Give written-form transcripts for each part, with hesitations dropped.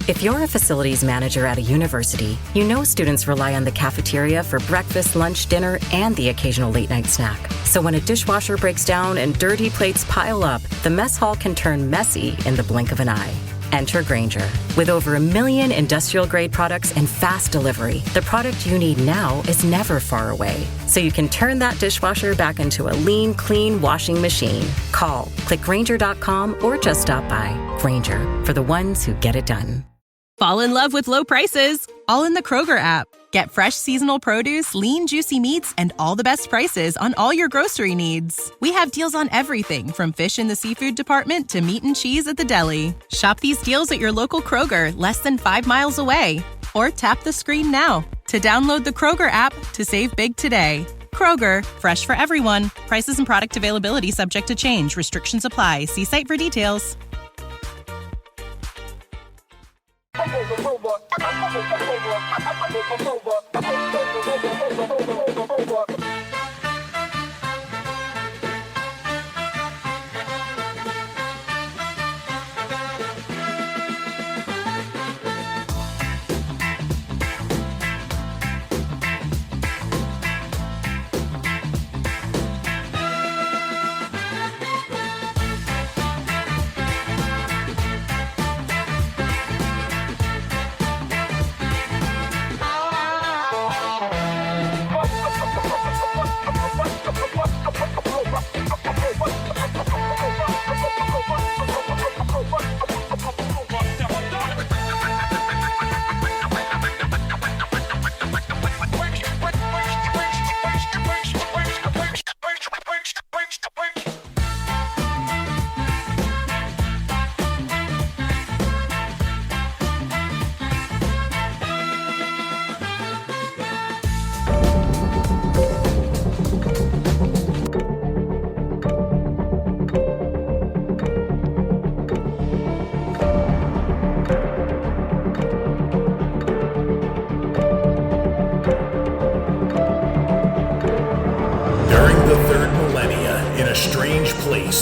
If you're a facilities manager at a university, you know students rely on the cafeteria for breakfast, lunch, dinner, and the occasional late-night snack. So when a dishwasher breaks down and dirty plates pile up, the mess hall can turn messy in the blink of an eye. Enter Grainger. With over 1 million industrial-grade products and fast delivery, the product you need now is never far away. So you can turn that dishwasher back into a lean, clean washing machine. Call, click Grainger.com, or just stop by. Grainger, for the ones who get it done. Fall in love with low prices, all in the Kroger app. Get fresh seasonal produce, lean, juicy meats, and all the best prices on all your grocery needs. We have deals on everything from fish in the seafood department to meat and cheese at the deli. Shop these deals at your local Kroger, less than 5 miles away. Or tap the screen now to download the Kroger app to save big today. Kroger, fresh for everyone. Prices and product availability subject to change. Restrictions apply. See site for details.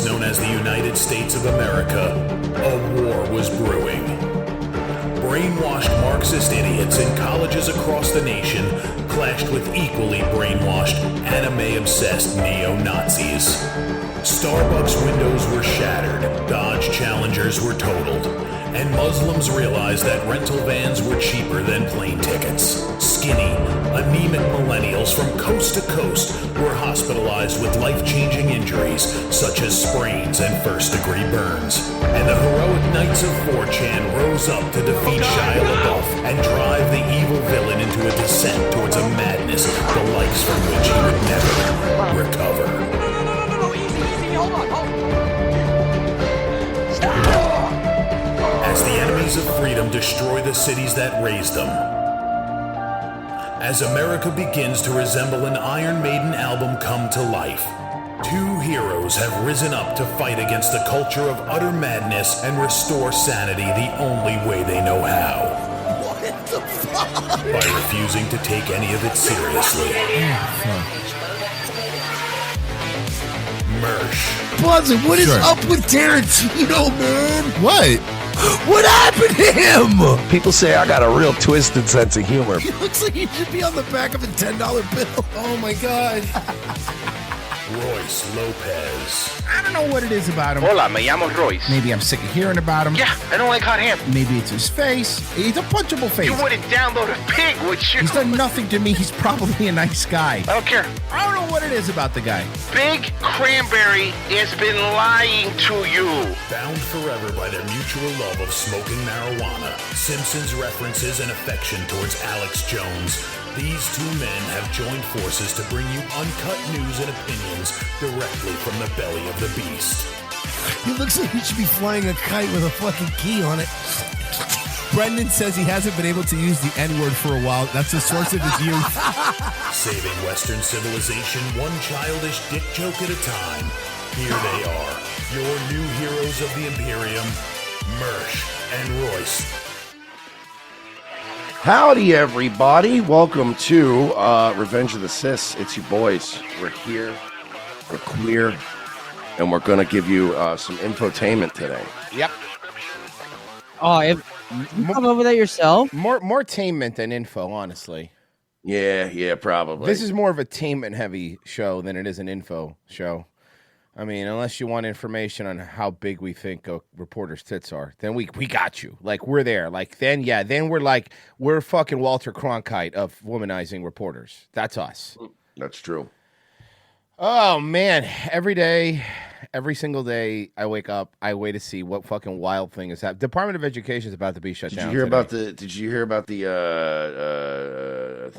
Known as the United States of America, a war was brewing. Brainwashed Marxist idiots in colleges across the nation clashed with equally brainwashed, anime-obsessed neo-Nazis. Starbucks windows were shattered, Dodge Challengers were totaled, and Muslims realized that rental vans were cheaper than plane tickets. Skinny, anemic millennials from coast to coast were hospitalized with life-changing injuries such as sprains and first-degree burns. And the heroic knights of 4chan rose up to defeat Shia LaBeouf and drive the evil villain into a descent towards a madness the likes from which he would never recover. No, easy, hold on. As the enemies of freedom destroy the cities that raised them. As America begins to resemble an Iron Maiden album come to life, two heroes have risen up to fight against a culture of utter madness and restore sanity the only way they know how. What the fuck? By refusing to take any of it seriously. Mersh. Buzzin', what is Sure. up with Tarantino, man? What? What happened to him? People say I got a real twisted sense of humor. He looks like he should be on the back of a $10 bill. Oh my God. Royce Lopez. I don't know what it is about him. Hola, me llamo Royce. Maybe I'm sick of hearing about him. Yeah, I don't like hot ham. Maybe it's his face. He's a punchable face. You wouldn't download a pig, would you? He's done nothing to me. He's probably a nice guy. I don't care. I don't know what it is about the guy. Big Cranberry has been lying to you. Bound forever by their mutual love of smoking marijuana, Simpsons references and affection towards Alex Jones, these two men have joined forces to bring you uncut news and opinions directly from the belly of the beast. He looks like he should be flying a kite with a fucking key on it. Brendan says he hasn't been able to use the N-word for a while. That's the source of his youth. Saving Western civilization one childish dick joke at a time. Here they are, your new heroes of the Imperium, Mersh and Royce. Howdy, everybody. Welcome to Revenge of the Cis. It's your boys. We're here. We're queer. And we're going to give you some infotainment today. Yep. Oh, You come up with that yourself? More tainment than info, honestly. Yeah, probably. This is more of a tainment heavy show than it is an info show. I mean, unless you want information on how big we think a reporter's tits are, then we got you. Like, we're there. Like, then we're fucking Walter Cronkite of womanizing reporters. That's us. That's true. Oh, man. Every single day I wake up, I wait to see what fucking wild thing is happening. Department of Education is about to be shut down. Did you hear about the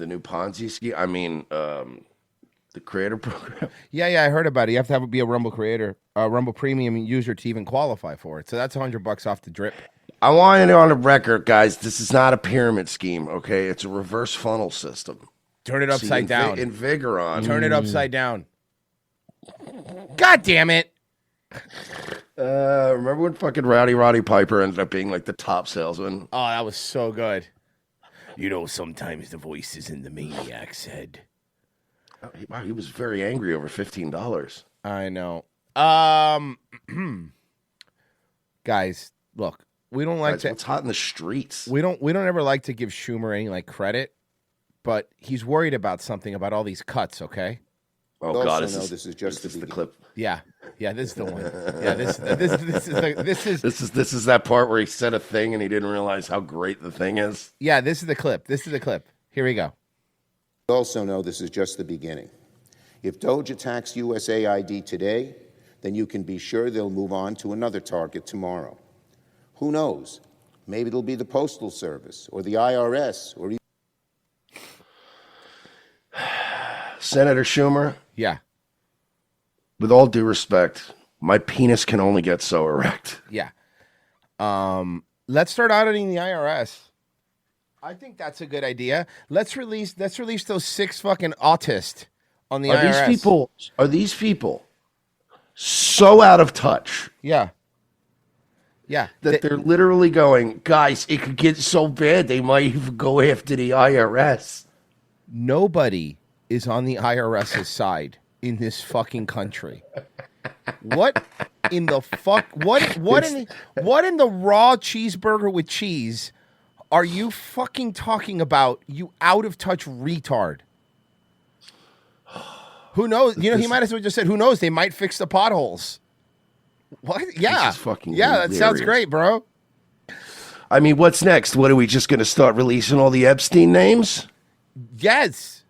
new Ponzi scheme? I mean, the creator program. Yeah, I heard about it. You have to be a Rumble creator, a Rumble Premium user to even qualify for it. So that's $100 off the drip. I want it on the record, guys. This is not a pyramid scheme, okay? It's a reverse funnel system. Turn it upside down. In Vigoron. Turn it upside down. God damn it. Remember when fucking Roddy Piper ended up being like the top salesman? Oh, that was so good. You know, sometimes the voice is in the maniac's head. Wow, he was very angry over $15. I know. Guys, look, we don't like to. What's hot in the streets? We don't ever like to give Schumer any like credit, but he's worried about something about all these cuts. Okay. Oh God, this is the clip. Yeah, this is the one. Yeah, this is that part where he said a thing and he didn't realize how great the thing is. Yeah, this is the clip. Here we go. Also know this is just the beginning. If Doge attacks USAID today, then you can be sure they'll move on to another target tomorrow. Who knows? Maybe it'll be the Postal Service or the IRS or even Senator Schumer. Yeah. With all due respect, my penis can only get so erect. Yeah. Let's start auditing the IRS. I think that's a good idea. Let's release those 6 fucking autists on the IRS. Are these people so out of touch? Yeah. That they're literally going, guys, it could get so bad they might even go after the IRS. Nobody is on the IRS's side in this fucking country. What in the fuck? What in the raw cheeseburger with cheese are you fucking talking about, you out of touch retard? Who knows? You know, he might as well just said, who knows? They might fix the potholes. What? Yeah. That sounds great, bro. I mean, what's next? What, are we just going to start releasing all the Epstein names? Yes.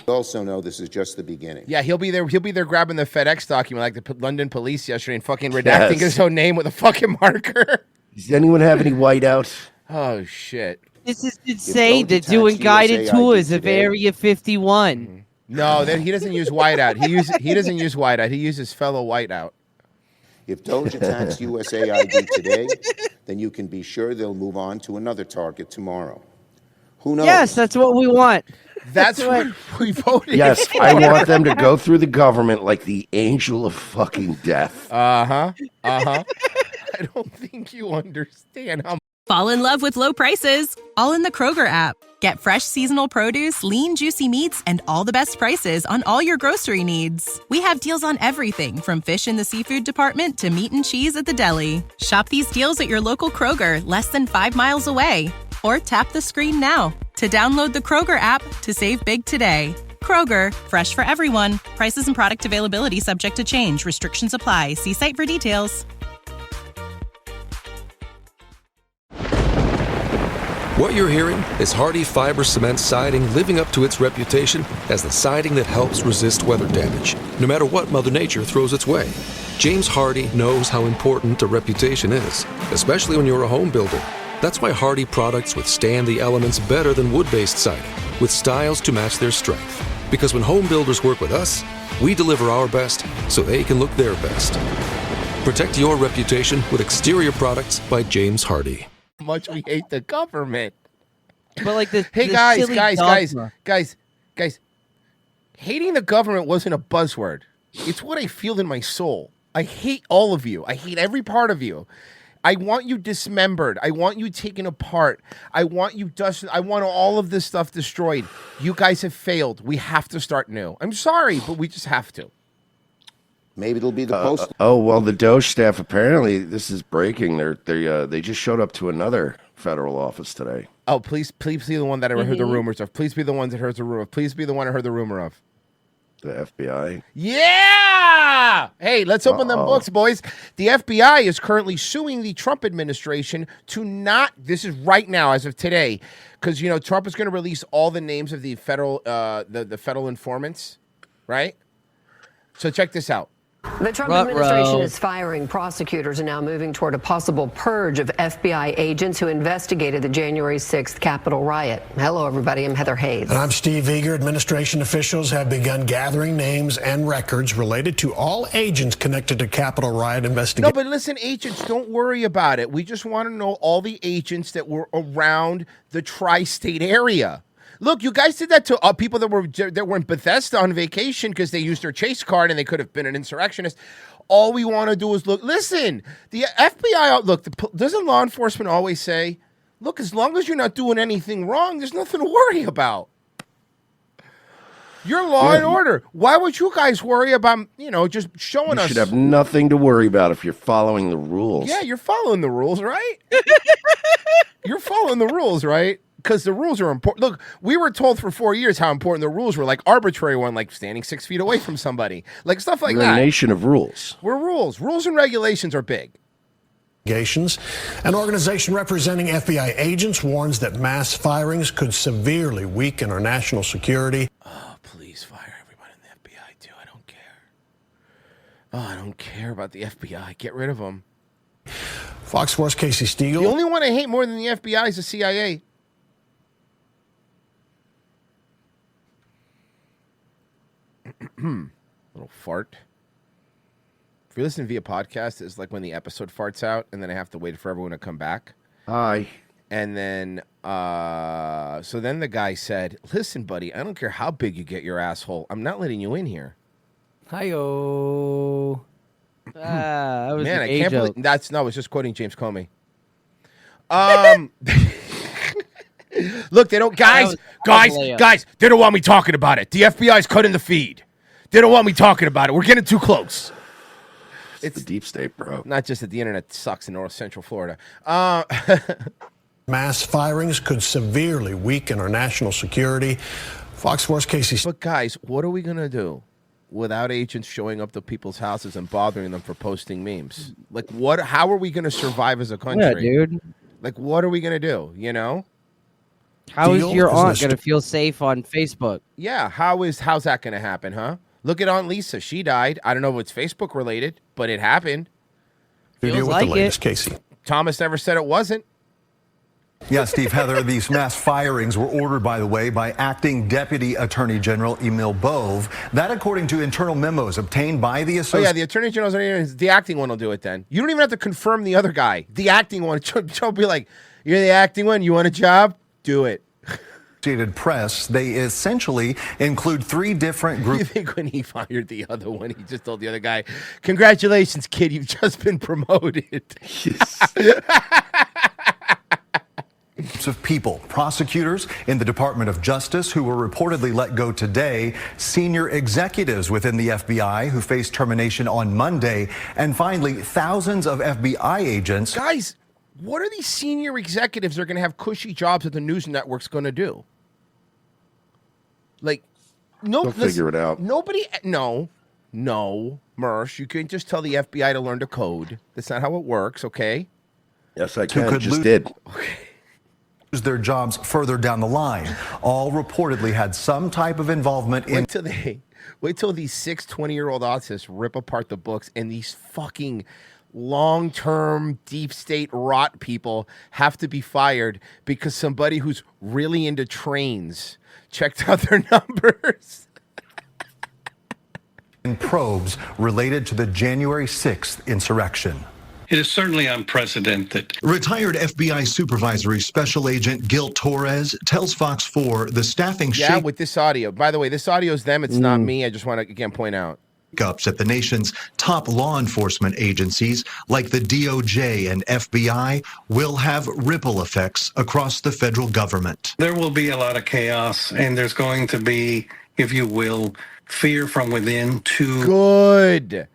Also know this is just the beginning. Yeah, he'll be there grabbing the FedEx document like the London police yesterday and fucking redacting his own name with a fucking marker. Does anyone have any whiteout? Oh, shit. This is insane. They're doing guided tours of Area 51. No, he doesn't use whiteout. He doesn't use whiteout. He uses fellow whiteout. If Doge attacks USAID today, then you can be sure they'll move on to another target tomorrow. Who knows? Yes, that's what we want. That's what we voted. Yes, I want them to go through the government like the angel of fucking death. I don't think you understand how. Fall in love with low prices, all in the Kroger app. Get fresh seasonal produce, lean, juicy meats, and all the best prices on all your grocery needs. We have deals on everything from fish in the seafood department to meat and cheese at the deli. Shop these deals at your local Kroger, less than 5 miles away. Or tap the screen now to download the Kroger app to save big today. Kroger, fresh for everyone. Prices and product availability subject to change. Restrictions apply. See site for details. What you're hearing is Hardie Fiber Cement Siding living up to its reputation as the siding that helps resist weather damage, no matter what Mother Nature throws its way. James Hardie knows how important a reputation is, especially when you're a home builder. That's why Hardie products withstand the elements better than wood-based siding, with styles to match their strength. Because when home builders work with us, we deliver our best so they can look their best. Protect your reputation with exterior products by James Hardie. Much we hate the government. But like this. Hey, guys, hating the government wasn't a buzzword. It's what I feel in my soul. I hate all of you. I hate every part of you. I want you dismembered. I want you taken apart. I want you dusted. I want all of this stuff destroyed. You guys have failed. We have to start new. I'm sorry, but we just have to. Maybe it'll be the post. Oh well, the Doge staff apparently this is breaking. They just showed up to another federal office today. Oh, please be the one that I heard the rumors of. Please be the one that heard the rumor of. Please be the one I heard the rumor of. The FBI. Yeah! Hey, let's open them books, boys. The FBI is currently suing the Trump administration to not. This is right now, as of today, because Trump is going to release all the names of the federal, the federal informants, right? So check this out. The Trump administration is firing prosecutors and now moving toward a possible purge of FBI agents who investigated the January 6th Capitol riot. Hello, everybody. I'm Heather Hayes. And I'm Steve Eager. Administration officials have begun gathering names and records related to all agents connected to Capitol riot investigation. No, but listen, agents, don't worry about it. We just want to know all the agents that were around the tri-state area. Look, you guys did that to people that were in Bethesda on vacation because they used their Chase card and they could have been an insurrectionist. All we want to do is look. Listen, the FBI. Look, doesn't law enforcement always say, "Look, as long as you're not doing anything wrong, there's nothing to worry about. You're law and order. Why would you guys worry about just showing us?" You should have nothing to worry about if you're following the rules. Yeah, you're following the rules, right? You're following the rules, right? Because the rules are important. Look, we were told for 4 years how important the rules were, like arbitrary one, like standing 6 feet away from somebody, like stuff like that. We're a nation of rules. We're rules. Rules and regulations are big. An organization representing FBI agents warns that mass firings could severely weaken our national security. Oh, please fire everybody in the FBI, too. I don't care. Oh, I don't care about the FBI. Get rid of them. Fox 4's Casey Stegall. The only one I hate more than the FBI is the CIA. Little fart. If you're listening via podcast, it's like when the episode farts out and then I have to wait for everyone to come back. Hi. And then, so then the guy said, "Listen, buddy, I don't care how big you get your asshole. I'm not letting you in here." Hi-yo. That was Man, an I A can't joke. believe I was just quoting James Comey. Look, they don't, guys, they don't want me talking about it. The FBI's cutting the feed. They don't want me talking about it. We're getting too close. It's the deep state, bro. Not just that the internet sucks in North Central Florida. Mass firings could severely weaken our national security. Fox 4's Casey. But guys, what are we going to do without agents showing up to people's houses and bothering them for posting memes? Like, what? How are we going to survive as a country? Yeah, dude. Like, what are we going to do, How is your aunt going to feel safe on Facebook? Yeah, how's that going to happen, huh? Look at Aunt Lisa. She died. I don't know if it's Facebook related, but it happened. Feels like the latest, Casey. Thomas never said it wasn't. Yeah, Steve, Heather, these mass firings were ordered, by the way, by Acting Deputy Attorney General Emil Bove. That, according to internal memos obtained by the association. Oh, yeah, the Attorney General's the acting one will do it then. You don't even have to confirm the other guy. The acting one, she'll be like, "You're the acting one? You want a job? Do it." Associated Press, they essentially include 3 different groups. You think when he fired the other one, he just told the other guy, "Congratulations, kid, you've just been promoted." Yes. Of people, prosecutors in the Department of Justice who were reportedly let go today, senior executives within the FBI who faced termination on Monday, and finally, thousands of FBI agents. Guys, what are these senior executives that are going to have cushy jobs at the news networks going to do? Like, They'll figure it out. Nobody, no, Mersh, you can't just tell the FBI to learn to code. That's not how it works, okay? Yes, I can. Just did. Their jobs further down the line. All reportedly had some type of involvement in. Wait till these 6 20-year-old autists rip apart the books and these fucking long-term deep state rot people have to be fired because somebody who's really into trains checked out their numbers. In probes related to the January 6th insurrection. It is certainly unprecedented. Retired FBI Supervisory Special Agent Gil Torres tells Fox 4 the staffing Yeah, with this audio. By the way, this audio is them. It's not me. I just want to, again, point out. Ups at the nation's top law enforcement agencies like the DOJ and FBI will have ripple effects across the federal government. There will be a lot of chaos, and there's going to be, if you will, fear from within to... Good.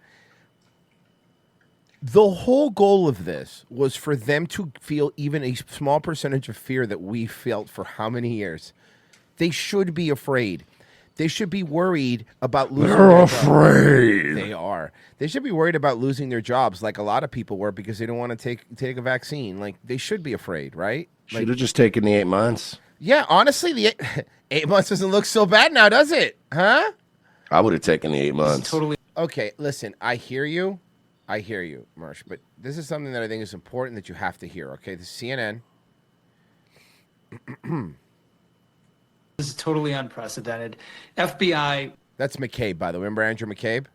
The whole goal of this was for them to feel even a small percentage of fear that we felt for how many years. They should be afraid. They should be worried about losing They're their afraid. jobs. They are. They should be worried about losing their jobs like a lot of people were because they don't want to take a vaccine. Like, they should be afraid, right? Should have just taken the 8 months. Yeah, honestly, the 8 months doesn't look so bad now, does it? Huh? I would have taken the 8 months. Okay, listen, I hear you, Mersh, but this is something that I think is important that you have to hear, okay? This is CNN. This is totally unprecedented. FBI. That's McCabe, by the way. Remember Andrew McCabe?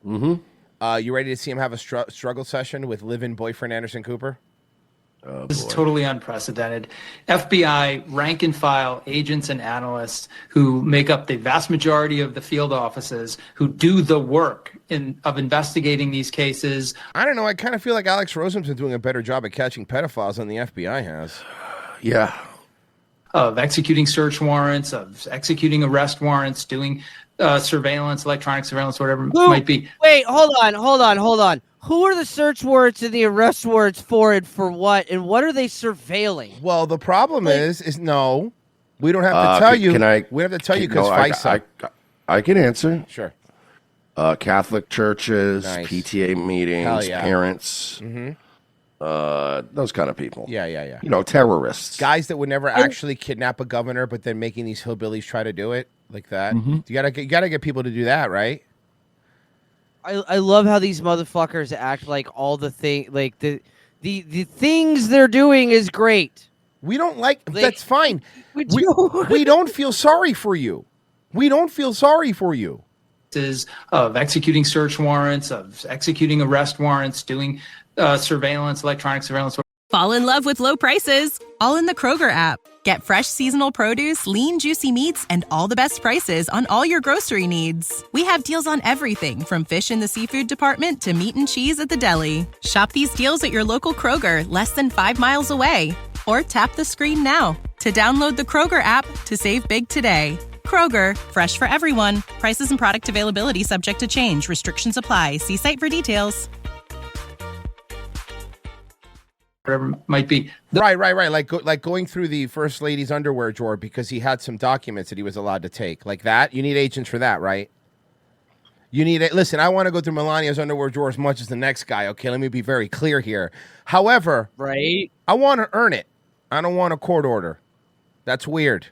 Mm-hmm. You ready to see him have a struggle session with live-in boyfriend Anderson Cooper? This is totally unprecedented. FBI rank and file agents and analysts who make up the vast majority of the field offices who do the work of investigating these cases. I don't know. I kind of feel like Alex Rosen's been doing a better job at catching pedophiles than the FBI has. Yeah. Of executing search warrants, of executing arrest warrants, doing surveillance, electronic surveillance, whatever it might be. Wait, hold on. Who are the search warrants and the arrest warrants for, and for what? And what are they surveilling? Well, the problem is no, we don't have to tell you. We have to tell you because FISA. I can answer. Sure. Catholic churches, Nice. PTA meetings, Hell yeah. parents, Mhm. those kind of people. Yeah. You know, terrorists. Guys that would never actually kidnap a governor, but then making these hillbillies try to do it like that. Mhm. You gotta get people to do that, right? I love how these motherfuckers act like all the the things they're doing is great. We don't that's fine. We don't feel sorry for you. We don't feel sorry for you. Of executing search warrants, of executing arrest warrants, doing surveillance, electronic surveillance. Fall in love with low prices, all in the Kroger app. Get fresh seasonal produce, lean, juicy meats, and all the best prices on all your grocery needs. We have deals on everything from fish in the seafood department to meat and cheese at the deli. Shop these deals at your local Kroger, less than 5 miles away. Or tap the screen now to download the Kroger app to save big today. Kroger, fresh for everyone. Prices and product availability subject to change. Restrictions apply. See site for details. Whatever it might be. Right. Like going through the first lady's underwear drawer because he had some documents that he was allowed to take. Like that. You need agents for that, right? You need it. Listen, I want to go through Melania's underwear drawer as much as the next guy. Okay, let me be very clear here. However, right? I want to earn it. I don't want a court order. That's weird.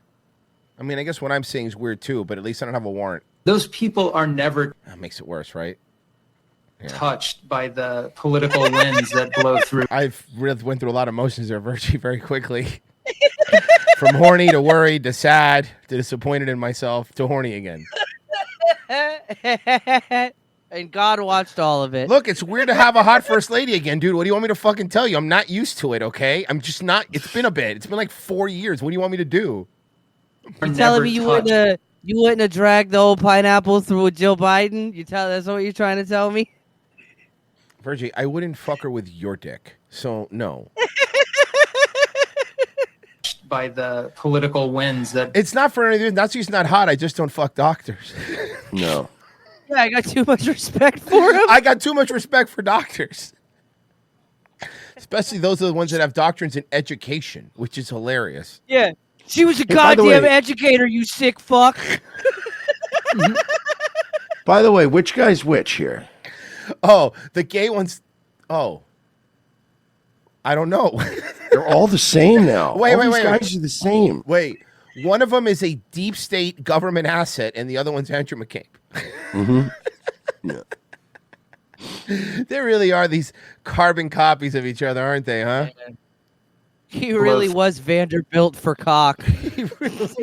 I mean, I guess what I'm saying is weird too, but at least I don't have a warrant. Those people are never That makes it worse, right? touched by the political winds that blow through. I've went through a lot of emotions there, Virgie, very quickly. From horny to worried to sad to disappointed in myself to horny again. And God watched all of it. Look, it's weird to have a hot first lady again, dude. What do you want me to fucking tell you? I'm not used to it, okay? I'm just not. It's been a bit. It's been like 4 years. What do you want me to do? You're telling me you wouldn't have dragged the old pineapple through with Joe Biden? That's what you're trying to tell me? Virgie, I wouldn't fuck her with your dick. So, no. By the political winds that It's not for anything. That's just not hot. I just don't fuck doctors. No. Yeah, I got too much respect for him. I got too much respect for doctors. Especially those are the ones that have doctrines in education, which is hilarious. Yeah. She was a by the goddamn way- educator, you sick fuck. By the way, which guy's which here? Oh, the gay ones. Oh. I don't know. They're all the same now. Wait. All these guys are the same. Wait. One of them is a deep state government asset, and the other one's Andrew McCabe. Mm-hmm. Yeah. There really are these carbon copies of each other, aren't they, huh? He really was Vanderbilt for cock. He really was.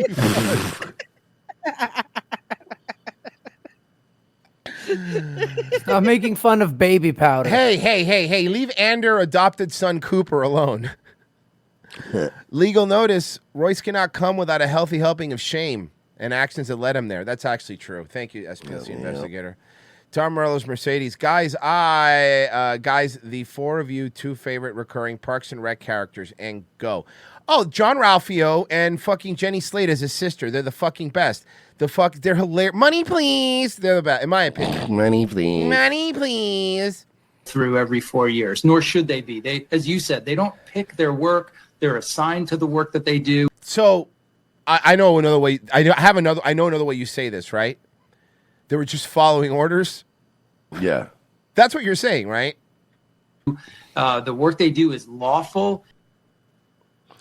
Stop making fun of baby powder. Hey, leave Ander adopted son Cooper alone. Legal notice, Royce cannot come without a healthy helping of shame and actions that led him there. That's actually true. Thank you, SPLC investigator. Tom Morello's Mercedes. Guys, the four of you, two favorite recurring Parks and Rec characters, and go. Oh, John Ralphio and fucking Jenny Slate as his sister. They're the fucking best. They're hilarious. Money, please. They're the best, in my opinion. Money, please. Money, please. through every 4 years, nor should they be. They, as you said, they don't pick their work. They're assigned to the work that they do. So I know another way. I know another way you say this, right? They were just following orders. Yeah. That's what you're saying, right? The work they do is lawful.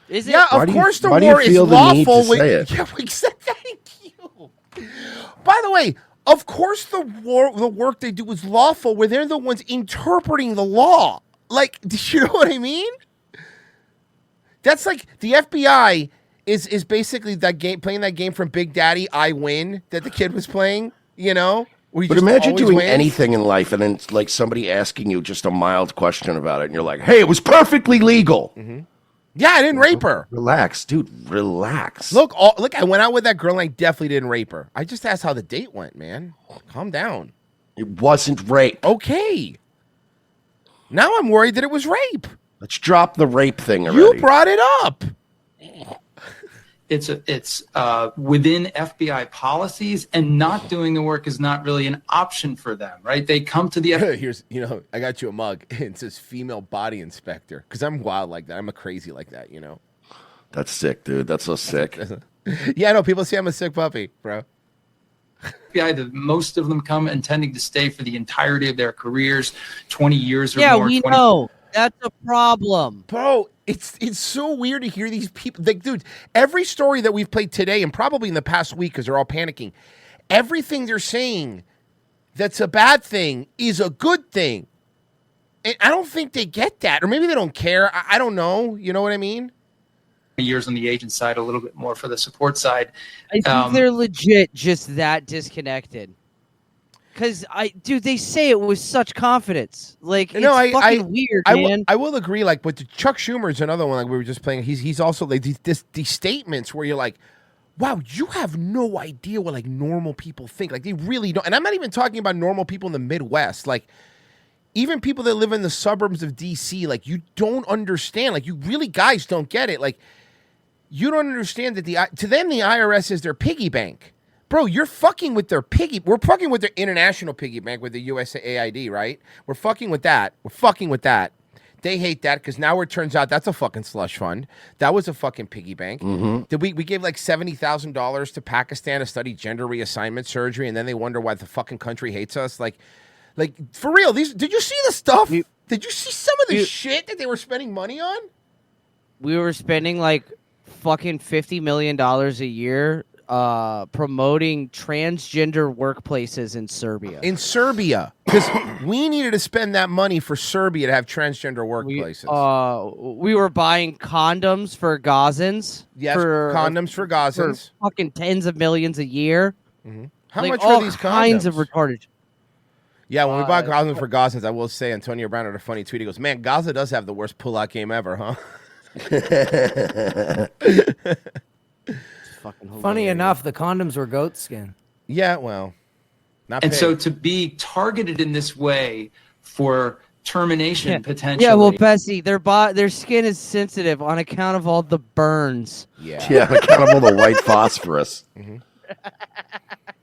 Is it? Yeah, of course the war is lawful. Yeah, thank you. By the way, of course the work they do is lawful where they're the ones interpreting the law. Like, do you know what I mean? That's like the FBI is basically that game, playing that game from Big Daddy, I Win, that the kid was playing, you know? But imagine doing anything in life and then like somebody asking you just a mild question about it and you're like, hey, it was perfectly legal. Mm-hmm. Yeah, I didn't rape her. Relax, dude. Relax. Look, I went out with that girl and I definitely didn't rape her. I just asked how the date went, man. Calm down. It wasn't rape. Okay. Now I'm worried that it was rape. Let's drop the rape thing already. You brought it up. It's within FBI policies, and not doing the work is not really an option for them, right? They come to the FBI. Here's, I got you a mug. It says female body inspector because I'm wild like that. I'm a crazy like that, you know. That's sick, dude. That's so sick. Yeah, I know. People say I'm a sick puppy, bro. FBI, most of them come intending to stay for the entirety of their careers, 20 years or yeah, more. we know. That's a problem. Bro, it's so weird to hear these people. Like, dude, every story that we've played today and probably in the past week because they're all panicking, everything they're saying that's a bad thing is a good thing. And I don't think they get that. Or maybe they don't care. I don't know. You know what I mean? Years on the agent side, a little bit more for the support side. I think they're legit just that disconnected. Because they say it with such confidence. Like, it's fucking weird, man. I will agree. Like, but Chuck Schumer is another one. Like we were just playing. He's also like these statements where you're like, wow, you have no idea what like normal people think. Like they really don't. And I'm not even talking about normal people in the Midwest. Like even people that live in the suburbs of DC. Like you don't understand. Like you really guys don't get it. Like you don't understand that to them the IRS is their piggy bank. Bro, you're fucking with their we're fucking with their international piggy bank with the USAID, right? We're fucking with that. They hate that because now it turns out that's a fucking slush fund. That was a fucking piggy bank. Mm-hmm. We gave like $70,000 to Pakistan to study gender reassignment surgery, and then they wonder why the fucking country hates us. Like for real, did you see the stuff? Did you see some of the shit that they were spending money on? We were spending like fucking $50 million a year promoting transgender workplaces in Serbia. Because we needed to spend that money for Serbia to have transgender workplaces. We were buying condoms for Gazans. Yes, condoms for Gazans. For fucking tens of millions a year. Mm-hmm. How much are these condoms? All kinds of retarded. Yeah, when we bought condoms for Gazans, I will say Antonio Brown had a funny tweet. He goes, man, Gaza does have the worst pull-out game ever, huh? Funny enough, the condoms were goat skin. Yeah, well, not. And paid. so to be targeted in this way for termination potentially. Yeah, well, Bessie, their skin is sensitive on account of all the burns. Yeah, on account of all the white phosphorus. Mm-hmm.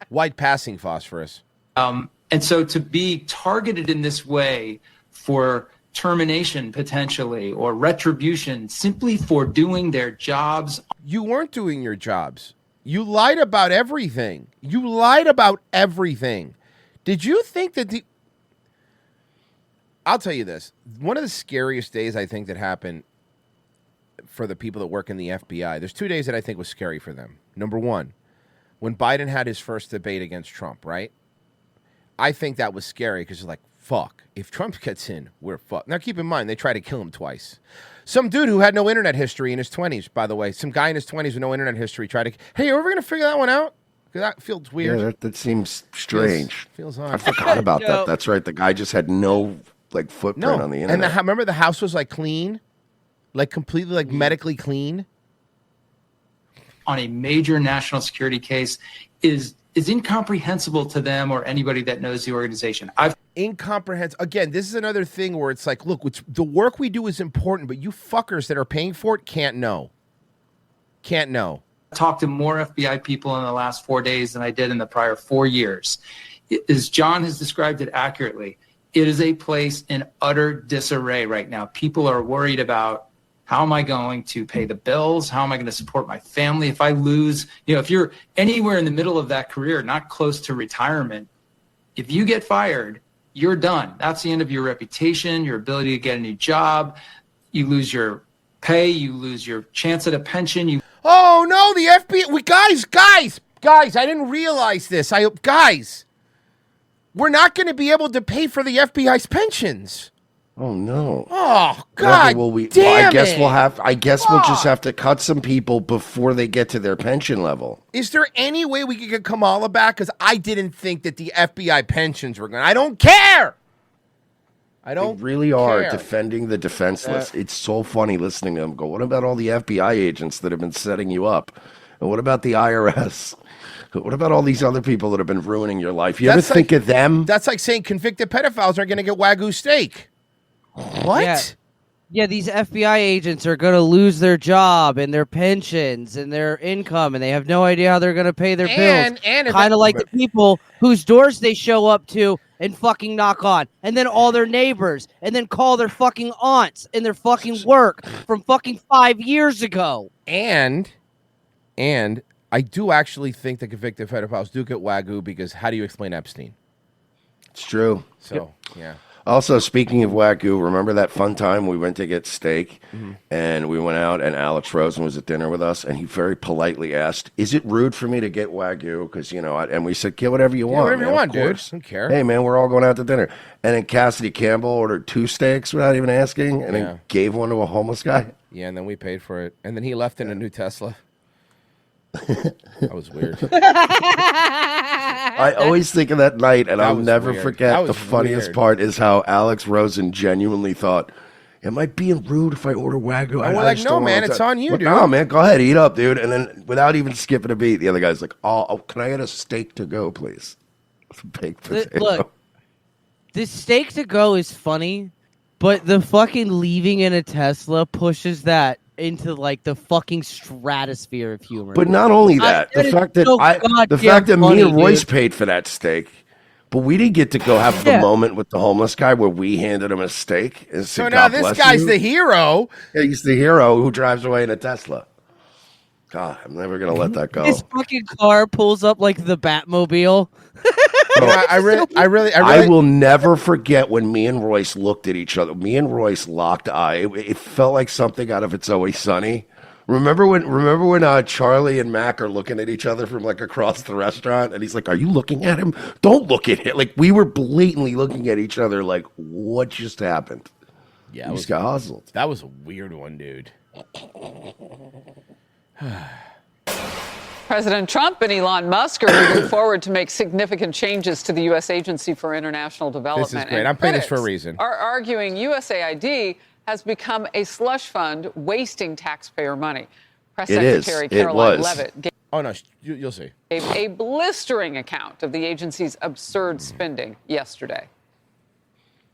White passing phosphorus. And so to be targeted in this way for termination potentially or retribution simply for doing their jobs. You weren't doing your jobs. You lied about everything. Did you think that I'll tell you this. One of the scariest days I think that happened for the people that work in the FBI, there's 2 days that I think was scary for them. Number one, when Biden had his first debate against Trump, right? I think that was scary because it's like, fuck, if Trump gets in, we're fucked. Now, keep in mind, they tried to kill him twice. Some dude who had no internet history in his 20s, by the way, some guy in his 20s with no internet history tried to, hey, are we going to figure that one out? Because that feels weird. Yeah, that seems strange. Feels odd. I forgot about that. That's right. The guy just had no footprint on the internet. And remember the house was like clean? Like completely like medically clean? On a major national security case is incomprehensible to them or anybody that knows the organization. Incomprehensible. Again, this is another thing where it's like, look, the work we do is important, but you fuckers that are paying for it can't know. Can't know. I talked to more FBI people in the last 4 days than I did in the prior 4 years. As John has described it accurately, It is a place in utter disarray right now. People are worried about, how am I going to pay the bills? How am I going to support my family? If I lose, if you're anywhere in the middle of that career, not close to retirement, if you get fired, you're done. That's the end of your reputation, your ability to get a new job. You lose your pay, you lose your chance at a pension. Oh no, the FBI! Guys! I didn't realize this. Guys, we're not going to be able to pay for the FBI's pensions. Oh no! Oh God! I guess we'll just have to cut some people before they get to their pension level. Is there any way we could get Kamala back? Because I didn't think that the FBI pensions were going. I don't care. They really are defending the defenseless. It's so funny listening to them go, what about all the FBI agents that have been setting you up? And what about the IRS? What about all these other people that have been ruining your life? You ever think of them? That's like saying convicted pedophiles are going to get Wagyu steak. What? Yeah, these FBI agents are going to lose their job and their pensions and their income, and they have no idea how they're going to pay their bills. Kind of like the people whose doors they show up to and fucking knock on, and then all their neighbors, and then call their fucking aunts and their fucking work from fucking 5 years ago. And I do actually think the convicted pedophiles do get Wagyu because how do you explain Epstein? It's true. So, yeah. Also, speaking of Wagyu, remember that fun time we went to get steak and we went out and Alex Rosen was at dinner with us and he very politely asked, is it rude for me to get Wagyu? Because, and we said, get whatever you want. Whatever you want, dude. I don't care. Hey, man, we're all going out to dinner. And then Cassidy Campbell ordered 2 steaks without even asking and then gave one to a homeless guy. Yeah, and then we paid for it. And then he left in a new Tesla. That was weird. I always think of that night, and I'll never forget. The funniest part is how Alex Rosen genuinely thought, am I being rude if I order Wagyu? And we're like, no, man, it's on you, dude. No, man, go ahead, eat up, dude. And then without even skipping a beat, the other guy's like, oh, can I get a steak to go, please? Baked potato. Look, the steak to go is funny, but the fucking leaving in a Tesla pushes that into like the fucking stratosphere of humor. But not only that, the fact that me and Royce paid for that steak, but we didn't get to go have the moment with the homeless guy where we handed him a steak. And so now this guy's the hero. Yeah, he's the hero who drives away in a Tesla. God, I'm never gonna let that go. His fucking car pulls up like the Batmobile. I will never forget when me and Royce looked at each other. Me and Royce locked eye. It felt like something out of It's Always Sunny. Remember when Charlie and Mac are looking at each other from like across the restaurant, and he's like, "Are you looking at him? Don't look at him." Like we were blatantly looking at each other, like, "What just happened?" Yeah, we just got hustled. That was a weird one, dude. President Trump and Elon Musk are moving forward to make significant changes to the U.S. Agency for International Development. This is great. I'm playing this for a reason. Are arguing USAID has become a slush fund wasting taxpayer money. Press Secretary Caroline Leavitt you'll see. Gave a blistering account of the agency's absurd spending yesterday.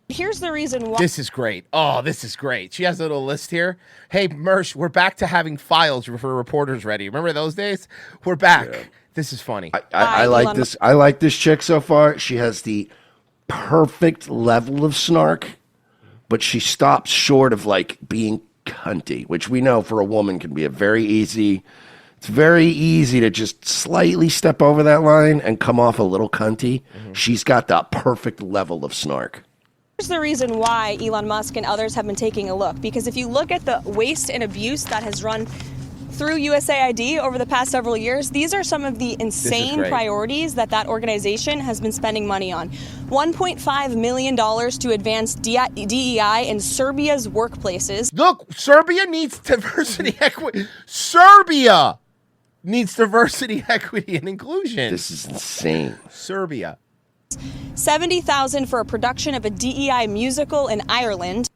Here's the reason why. This is great. Oh, this is great. She has a little list here. Hey, Mersh, we're back to having files for reporters ready. Remember those days? We're back. Yeah. This is funny. I like this. I like this chick so far. She has the perfect level of snark, but she stops short of like being cunty, which we know for a woman can be it's very easy to just slightly step over that line and come off a little cunty. Mm-hmm. She's got the perfect level of snark. Here's the reason why Elon Musk and others have been taking a look. Because if you look at the waste and abuse that has run through USAID over the past several years, these are some of the insane priorities that organization has been spending money on. $1.5 million to advance DEI in Serbia's workplaces. Look, Serbia needs diversity, equity. Serbia needs diversity, equity, and inclusion. This is insane. Serbia. $70,000 for a production of a DEI musical in Ireland.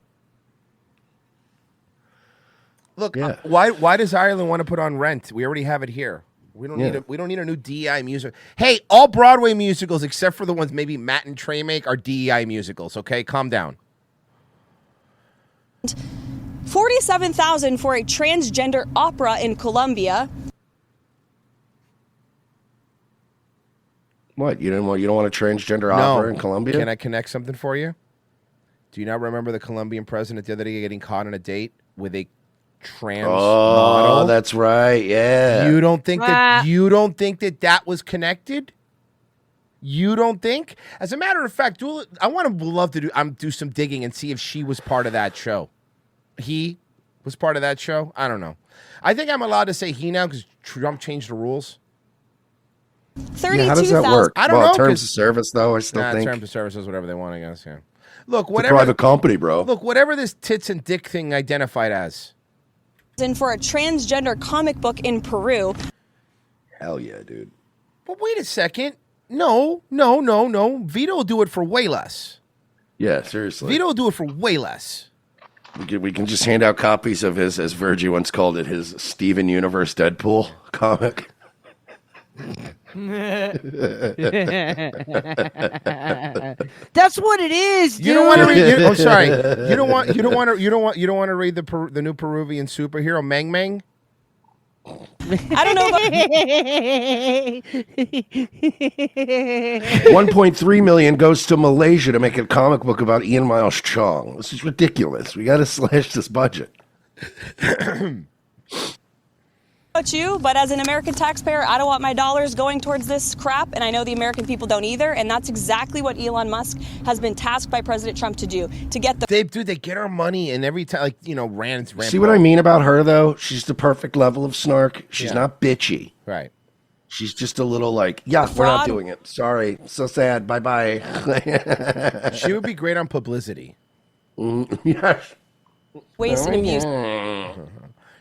Look, why does Ireland want to put on Rent? We already have it here. We don't need a new DEI music. Hey, all Broadway musicals except for the ones maybe Matt and Trey make are DEI musicals. Okay, calm down. $47,000 for a transgender opera in Colombia. What, you don't want a transgender opera in Colombia? Can I connect something for you? Do you not remember the Colombian president the other day getting caught on a date with a trans Oh, model? that's right. Yeah. You don't think that was connected? You don't think? As a matter of fact, I would love to do some digging and see if she was part of that show. He was part of that show? I don't know. I think I'm allowed to say he now because Trump changed the rules. Yeah, how does that work? I don't know. Terms of service, though, I still think. Terms of service is whatever they want, I guess, yeah. Look, It's a whatever. private company, bro. Look, whatever this tits and dick thing identified as. And for a transgender comic book in Peru. Hell yeah, dude. But wait a second. No. Vito will do it for way less. Yeah, seriously. Vito will do it for way less. We can just hand out copies of his, as Virgie once called it, his Steven Universe Deadpool comic. That's what it is, dude. You don't want to read. I'm sorry. You don't want to read the new Peruvian superhero Meng Meng. I don't know about 1.3 million goes to Malaysia to make a comic book about Ian Miles Chong. This is ridiculous. We got to slash this budget. you, but as an American taxpayer, I don't want my dollars going towards this crap, and I know the American people don't either, and that's exactly what Elon Musk has been tasked by President Trump to do, to get the... They get our money, and every time, Rand's... See what I mean about her, though? She's the perfect level of snark. She's not bitchy. Right. She's just a little like, yeah, we're not doing it. Sorry. So sad. Bye-bye. She would be great on publicity. Yes. Waste and abuse.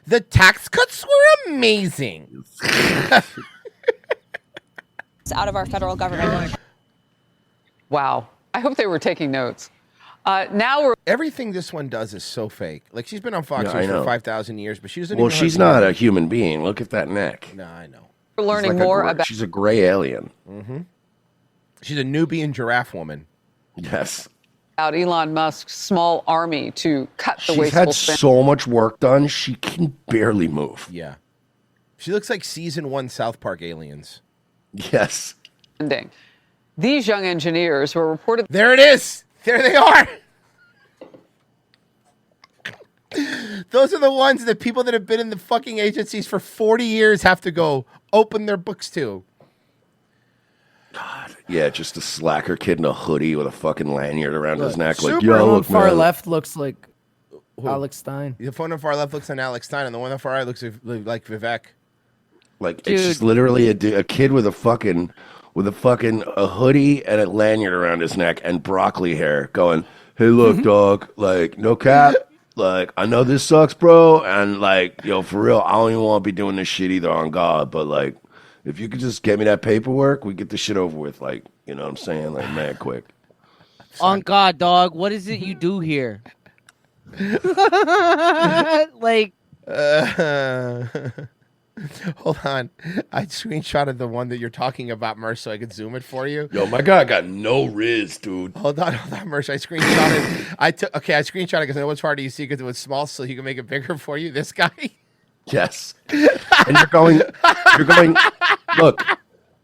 The tax cuts were amazing. Out of our federal government. Wow. I hope they were taking notes. Now we're... Everything this one does is so fake. Like, she's been on Fox News for 5,000 years, but she doesn't Well, she's not a human being. Look at that neck. No, I know. We're learning more about... She's a gray alien. Mm-hmm. She's a Nubian giraffe woman. Yes. About Elon Musk's small army to cut the She's wasteful had spending. so much work done, she can barely move. Yeah. She looks like season 1 South Park aliens. Yes. These young engineers were reported... There it is. There they are. Those are the ones that people that have been in the fucking agencies for 40 years have to go open their books to. God. Yeah, just a slacker kid in a hoodie with a fucking lanyard around his neck. Like, The yo, one look, far man. left looks like Alex Stein. The one on the far left looks like Alex Stein, and the one on the far right looks like Vivek. Like, it's just literally a kid with a fucking a hoodie and a lanyard around his neck and broccoli hair going, hey, look, dog, like, no cap. Like, I know this sucks, bro. And, like, yo, for real, I don't even want to be doing this shit either on God. But, like, if you could just get me that paperwork, we get this shit over with. Like, you know what I'm saying? Like, mad quick. On God, dog, what is it you do here? Like, hold on. I screenshotted the one that you're talking about, Mersh, so I could zoom it for you. Yo, my guy got no riz, dude. Hold on, Mersh. I screenshotted. I screenshotted because I know it's hard to see because it was small, so you can make it bigger for you. This guy. Yes. And you're going, look,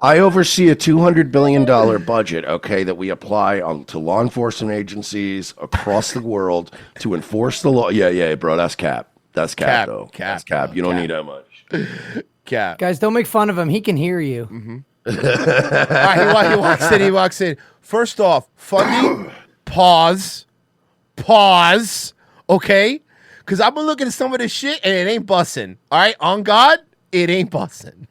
I oversee a $200 billion budget, okay, that we apply to law enforcement agencies across the world to enforce the law. Yeah, bro, that's cap. That's cap, though. That's cap. You don't need that much. Cap. Guys, don't make fun of him. He can hear you. Mm-hmm. All right, he walks in. First off, funding, pause, okay? Because I've been looking at some of this shit, and it ain't bussin'. All right? On God, it ain't bussin'.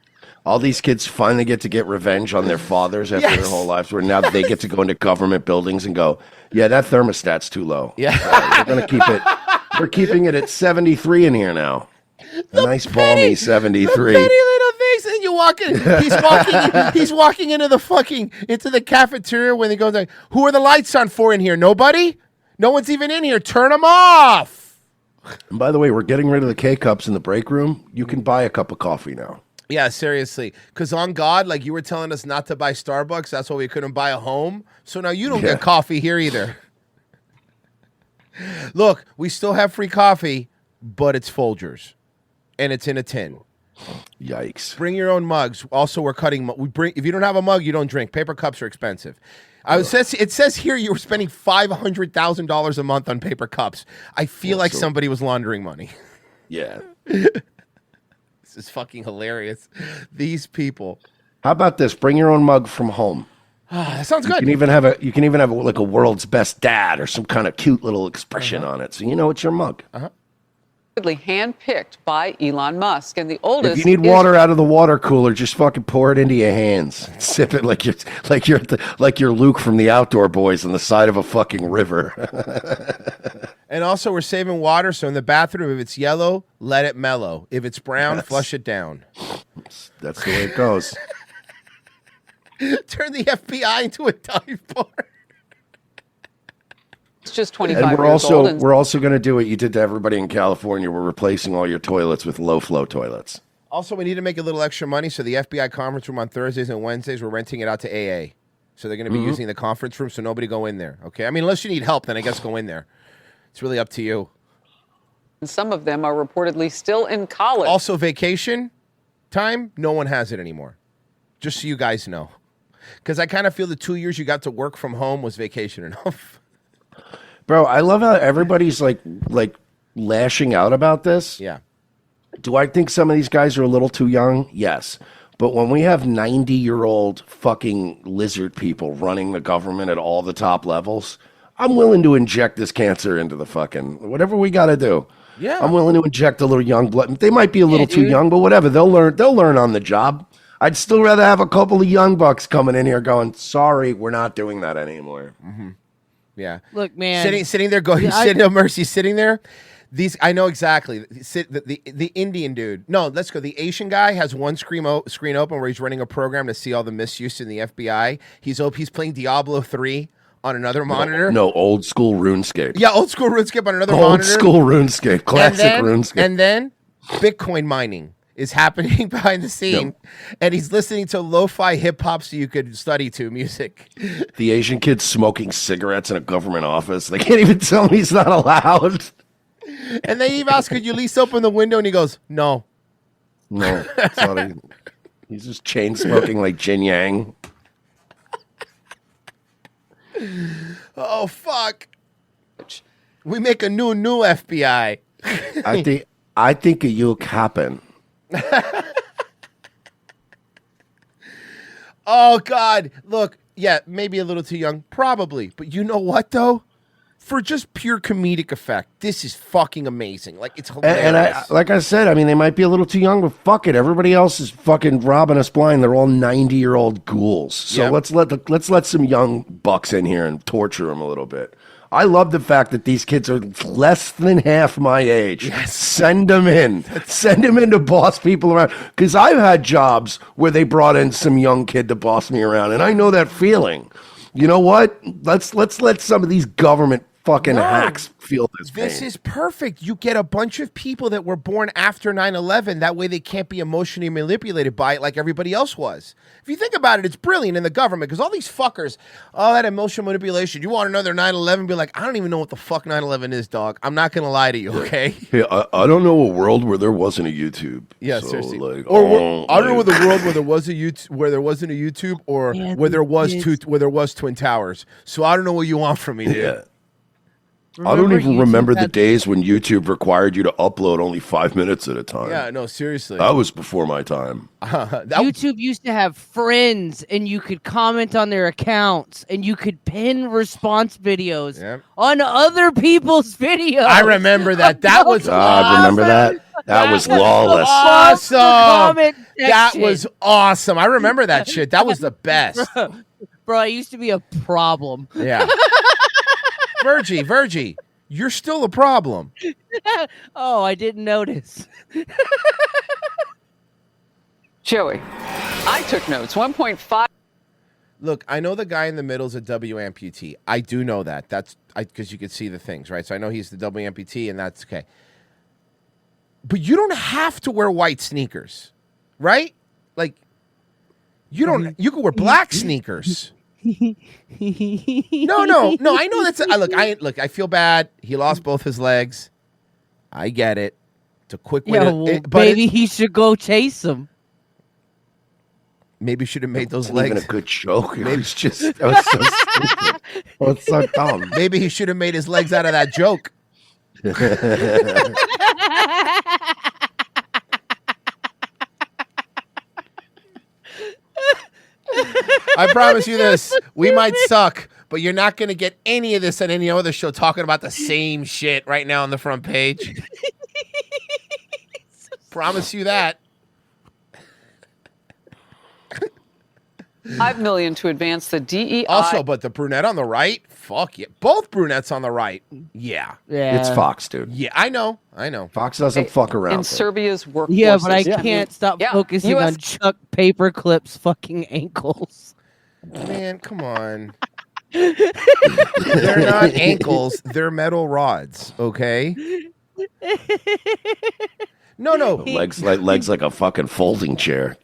All these kids finally get to get revenge on their fathers after their whole lives, where now they get to go into government buildings and go, yeah, that thermostat's too low. Yeah. We're going to keep it. We're keeping it at 73 in here now. A nice balmy 73. The petty little things, and you walk in. He's walking into the cafeteria when he goes like, "Who are the lights on for in here? Nobody. No one's even in here. Turn them off." And by the way, we're getting rid of the K-cups in the break room. You can buy a cup of coffee now. Yeah, seriously. Because on God, like you were telling us not to buy Starbucks, that's why we couldn't buy a home. So now you don't get coffee here either. Look, we still have free coffee, but it's Folgers. And it's in a tin. Yikes. Bring your own mugs. Also, we're cutting. If you don't have a mug, you don't drink. Paper cups are expensive. It says here you were spending $500,000 a month on paper cups. I feel like somebody was laundering money. Yeah. This is fucking hilarious. These people. How about this? Bring your own mug from home. That sounds good. You can even have like a world's best dad or some kind of cute little expression on it, so you know it's your mug. Handpicked by Elon Musk, and the oldest. If you need water out of the water cooler, just fucking pour it into your hands. Sip it like you're Luke from the Outdoor Boys on the side of a fucking river. And also, we're saving water, so in the bathroom, if it's yellow, let it mellow. If it's brown, flush it down. That's the way it goes. Turn the FBI into a dive bar. It's just 25 and years old. And we're also going to do what you did to everybody in California. We're replacing all your toilets with low-flow toilets. Also, we need to make a little extra money, so the FBI conference room on Thursdays and Wednesdays, we're renting it out to AA. So they're going to be using the conference room, so nobody go in there, okay? I mean, unless you need help, then I guess go in there. It's really up to you. some of them are reportedly still in college. Also, vacation time, no one has it anymore. Just so you guys know. Because I kind of feel the 2 years you got to work from home was vacation enough. Bro, I love how everybody's like lashing out about this. Yeah. Do I think some of these guys are a little too young? Yes. But when we have 90-year-old fucking lizard people running the government at all the top levels, I'm willing to inject this cancer into the fucking whatever we got to do. Yeah. I'm willing to inject a little young blood. They might be a little too young, but whatever. They'll learn on the job. I'd still rather have a couple of young bucks coming in here going, sorry, we're not doing that anymore. Mm-hmm. Yeah. Look, man. Sitting there going, no mercy, sitting there. I know exactly. The Indian dude. No, let's go. The Asian guy has one screen open where he's running a program to see all the misuse in the FBI. He's playing Diablo 3 on another monitor. No, old school RuneScape. Yeah, old school RuneScape on another monitor. Old school RuneScape. Classic RuneScape. And then Bitcoin mining is happening behind the scene, and he's listening to lo-fi hip-hop so you could study to music. The Asian kid's smoking cigarettes in a government office. They can't even tell him he's not allowed. And they even ask, could you at least open the window? And he goes, no. No, sorry. He's just chain smoking like Jin Yang. Oh, fuck. We make a new FBI. I think you'll happen. Oh, God. Look, yeah, maybe a little too young. Probably. But you know what, though? For just pure comedic effect, this is fucking amazing. Like, it's hilarious. And like I said, I mean, they might be a little too young, but fuck it. Everybody else is fucking robbing us blind. They're all 90-year-old ghouls. So let's let some young bucks in here and torture them a little bit. I love the fact that these kids are less than half my age. Yes. Send them in. Send them in to boss people around. Because I've had jobs where they brought in some young kid to boss me around, and I know that feeling. You know what? Let's let some of these government fucking hacks feel this pain. This is perfect. You get a bunch of people that were born after 9/11. That way they can't be emotionally manipulated by it like everybody else was. If you think about it, it's brilliant in the government because all these fuckers, all that emotional manipulation. You want another 9/11? Be like, I don't even know what the fuck 9/11 is, dog. I'm not going to lie to you, okay? Hey, I don't know a world where there wasn't a YouTube. Yeah, so, seriously. Like, I don't know the world where there was a YouTube, where there wasn't a YouTube, or where there was Twin Towers. So I don't know what you want from me, dude. Yeah. I don't even remember the days when YouTube required you to upload only 5 minutes at a time. Yeah, no, seriously. That was before my time. YouTube used to have friends, and you could comment on their accounts, and you could pin response videos on other people's videos. I remember that. That was awesome. I remember that. That was lawless. Awesome. That was awesome. I remember that shit. That was the best. Bro, I used to be a problem. Yeah. Virgie, you're still a problem. Oh, I didn't notice. Joey, I took notes. 1.5. Look, I know the guy in the middle is a W amputee. I do know that. That's because you can see the things, right? So I know he's the W amputee, and that's okay. But you don't have to wear white sneakers, right? Like, you don't. You can wear black sneakers. No. I know that's. Look. I feel bad. He lost both his legs. I get it. It's a quick way. Maybe he should go chase him. Maybe you should have made those It wasn't legs. even a good joke. It was just that was so stupid. That was so dumb. Maybe he should have made his legs out of that joke. I promise you this. We might suck, but you're not going to get any of this on any other show talking about the same shit right now on the front page. Promise you that. $5 million to advance the DEI. Also, but the brunette on the right, fuck yeah. Both brunettes on the right. Yeah. It's Fox, dude. Yeah, I know. Fox doesn't fuck around. In Serbia's workforce. Yeah, but I can't stop focusing US on Chuck Paperclip's fucking ankles. Man, come on. They're not ankles, they're metal rods, okay? No. Legs like a fucking folding chair.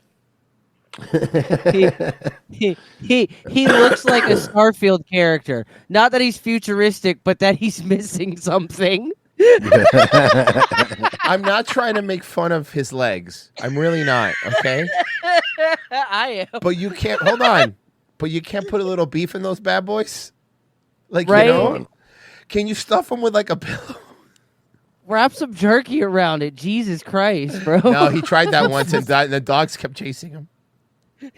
he looks like a Starfield character. Not that he's futuristic, but that he's missing something. I'm not trying to make fun of his legs. I'm really not, okay? I am. But you can't hold on. But you can't put a little beef in those bad boys? Like, Right? you know? Can you stuff them with like a pillow? Wrap some jerky around it. Jesus Christ, bro. No, he tried that once and the dogs kept chasing him.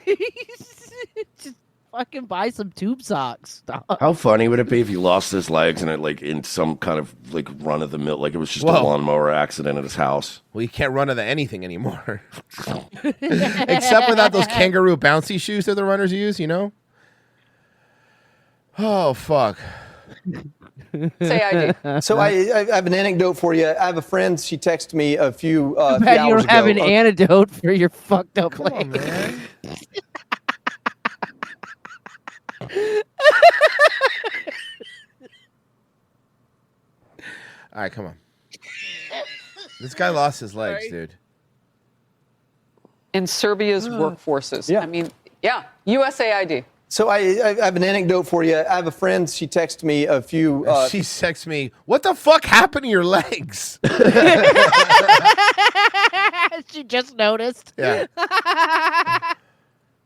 Just fucking buy some tube socks. Dog. How funny would it be if he lost his legs and it like in some kind of like run of the mill, like it was just a Whoa. lawnmower accident at his house? Well, you can't run into anything anymore. Except without those kangaroo bouncy shoes that the runners use, you know? Oh, fuck. Say ID. So I have an anecdote for you. I have a friend. She texted me a few Too hours bad you don't have an ago. antidote for your fucked up Come on, leg. man. All right, come on. This guy lost his legs, dude. In Serbia's workforces. Yeah. I mean, yeah, USAID. So I have an anecdote for you. I have a friend. She texted me a few. She texts me, "What the fuck happened to your legs?" She just noticed. Yeah.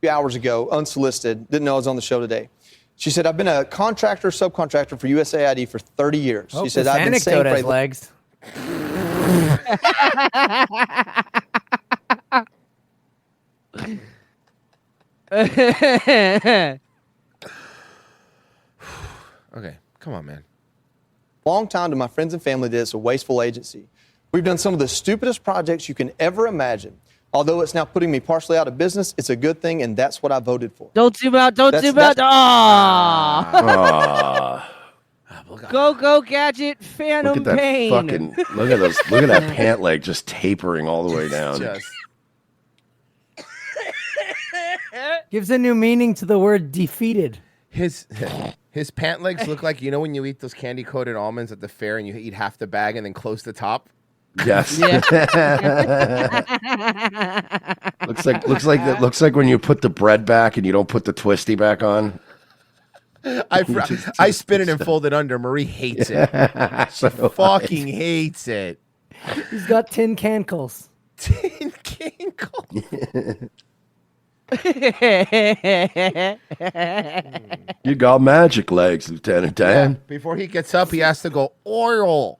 few hours ago, unsolicited. Didn't know I was on the show today. She said, "I've been a contractor, subcontractor for USAID for 30 years." She said, "I've been saying has for legs. Okay, come on, man. long time to my friends and family that it's a wasteful agency. We've done some of the stupidest projects you can ever imagine. Although it's now putting me partially out of business, it's a good thing, and that's what I voted for." Don't zoom out. Don't zoom out. Ah. Go Gadget, Phantom Look at that Pain. fucking look at those look at that pant leg just tapering all the way down. Gives a new meaning to the word defeated. His pant legs look like, you know, when you eat those candy coated almonds at the fair and you eat half the bag and then close the top. Yes. looks like when you put the bread back and you don't put the twisty back on. I spin it and fold it under. Marie hates it. She fucking hates it. He's got tin cankles. Tin cankles. You got magic legs, Lieutenant Dan. Before he gets up, he has to go, oil.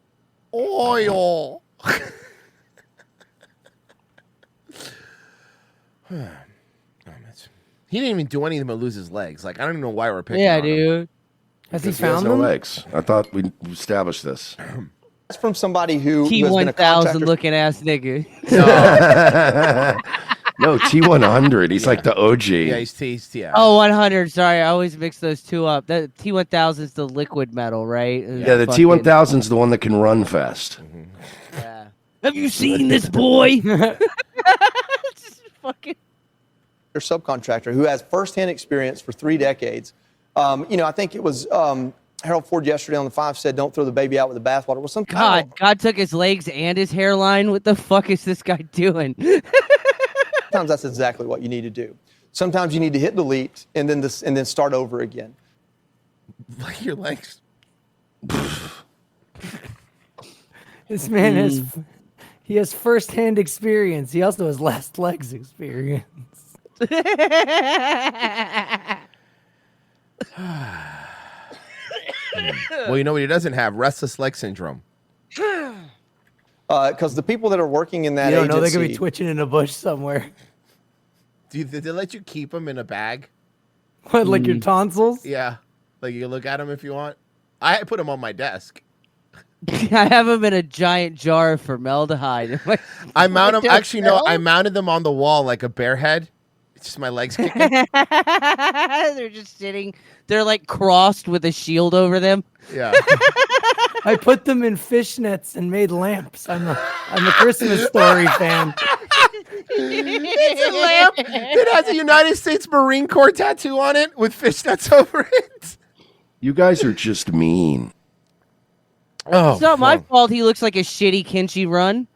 He didn't even do anything but lose his legs. Like, I don't even know why we're picking on him. dude. Has he Because has found no them? legs. I thought we established this. That's from somebody who has been a T1000 contractor. looking ass nigga. No, T100. He's like the OG. Yeah, he's yeah. Oh, 100. Sorry, I always mix those two up. The T1000 is the liquid metal, right? Yeah, the T1000 is the one that can run fast. Yeah. Have you seen this boy? Just fucking. Or subcontractor who has firsthand experience for 3 decades. I think it was Harold Ford yesterday on the 5 said, "Don't throw the baby out with the bathwater." Well, God took his legs and his hairline. What the fuck is this guy doing? sometimes that's exactly what you need to do. Sometimes you need to hit delete and then start over again. Like your legs. This man has firsthand experience. He also has last legs experience. Well, you know what he doesn't have? Restless leg syndrome. Because the people that are working in that You don't know they agency, could be twitching in a bush somewhere. Did they let you keep them in a bag? What, like your tonsils? Yeah. Like you can look at them if you want. I put them on my desk. I have them in a giant jar of formaldehyde. I mount them. Actually, no. I mounted them on the wall like a bear head. It's just my legs kicking. They're just sitting. They're like crossed with a shield over them. Yeah. I put them in fishnets and made lamps. I'm a Christmas Story fan. It's a lamp that has a United States Marine Corps tattoo on it with fishnets over it. You guys are just mean. Oh, it's not my fault. He looks like a shitty Kenshi Run.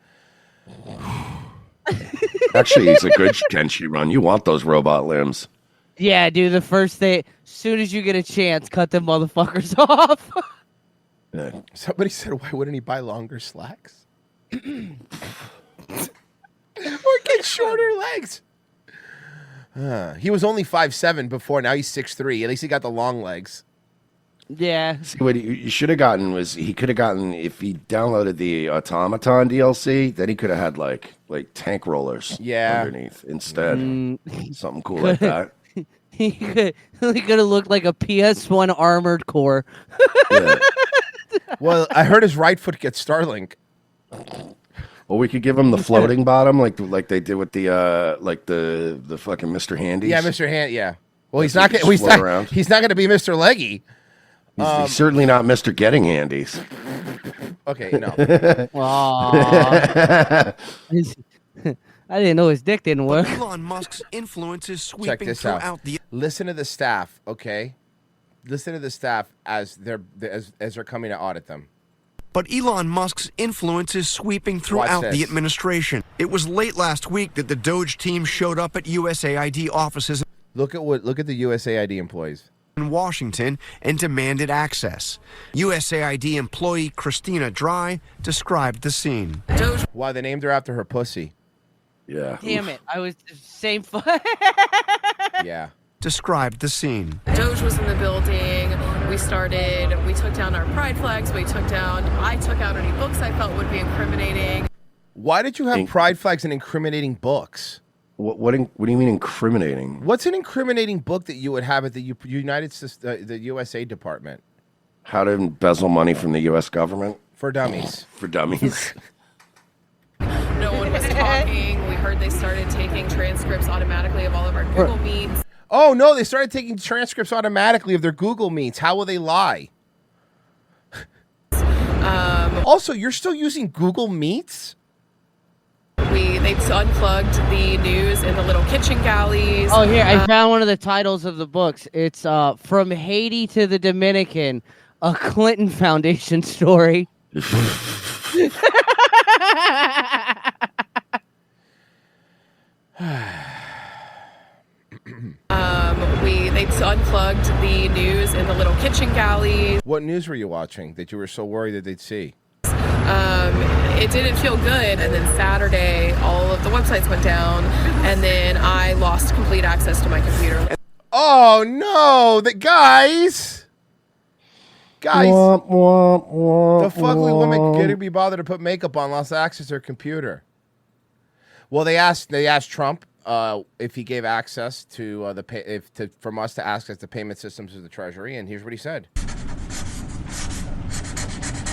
Actually, he's a good Kenshi Run. You want those robot limbs. Yeah, dude. The first thing, as soon as you get a chance, cut them motherfuckers off. Yeah. Somebody said, why wouldn't he buy longer slacks? Or get shorter legs. He was only 5'7" before. Now he's 6'3". At least he got the long legs. Yeah. See, what you should have gotten was he could have gotten, if he downloaded the Automaton DLC, then he could have had like tank rollers underneath instead. Something cool like that. He could have looked like a PS1 Armored Core. Yeah. Well, I heard his right foot gets Starlink. Well, we could give him the floating bottom like they did with the the fucking Mr. Handy. Yeah, Mr. Hand. Yeah. Well, he's not going to be Mr. Leggy. He's certainly not Mr. Getting Handies. Okay, no. Aww. I didn't know his dick didn't work. Elon Musk's influence is Check sweeping this throughout out. the. Listen to the staff, okay? Listen to the staff as they're coming to audit them. But Elon Musk's influence is sweeping throughout the administration. It was late last week that the Doge team showed up at USAID offices. Look at the USAID employees in Washington and demanded access. USAID employee Christina Dry described the scene. Why they named her after her pussy. Yeah. Damn it. I was the same. Yeah. Described the scene. Doge was in the building. We took down our pride flags. I took out any books I felt would be incriminating. Why did you have pride flags and incriminating books? What do you mean incriminating? What's an incriminating book that you would have at the the USA Department? How to embezzle money from the U.S. government? For dummies. For dummies. No one was talking. We heard they started taking transcripts automatically of all of our Google Meets. Oh, no, they started taking transcripts automatically of their Google Meets. How will they lie? Also, you're still using Google Meets? They unplugged the news in the little kitchen galleys. Oh, here, I found one of the titles of the books. It's From Haiti to the Dominican, a Clinton Foundation story. They unplugged the news in the little kitchen galleys. What news were you watching that you were so worried that they'd see? It didn't feel good, and then Saturday, all of the websites went down, and then I lost complete access to my computer. Oh no, guys, the fugly woman couldn't be bothered to put makeup on, lost access to her computer. Well, they asked Trump if he gave access to from us to access the payment systems of the Treasury, and here's what he said.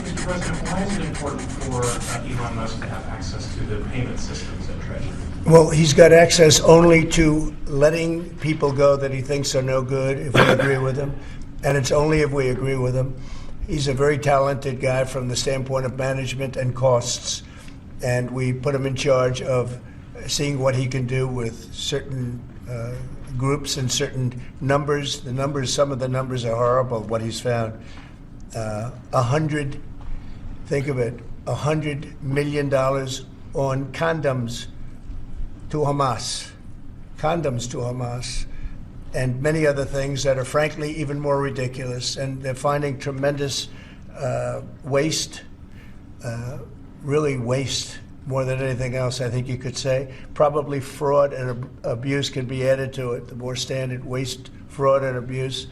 Mr. President, why is it important for Elon Musk to have access to the payment systems at Treasury? Well, he's got access only to letting people go that he thinks are no good if we agree with him, and it's only if we agree with him. He's a very talented guy from the standpoint of management and costs, and we put him in charge of seeing what he can do with certain groups and certain numbers. Some of the numbers are horrible, what he's found. Think of it, $100 million on condoms to Hamas, and many other things that are frankly even more ridiculous. And they're finding tremendous waste, really waste more than anything else, I think you could say. Probably fraud and abuse can be added to it, the more standard waste, fraud, and abuse.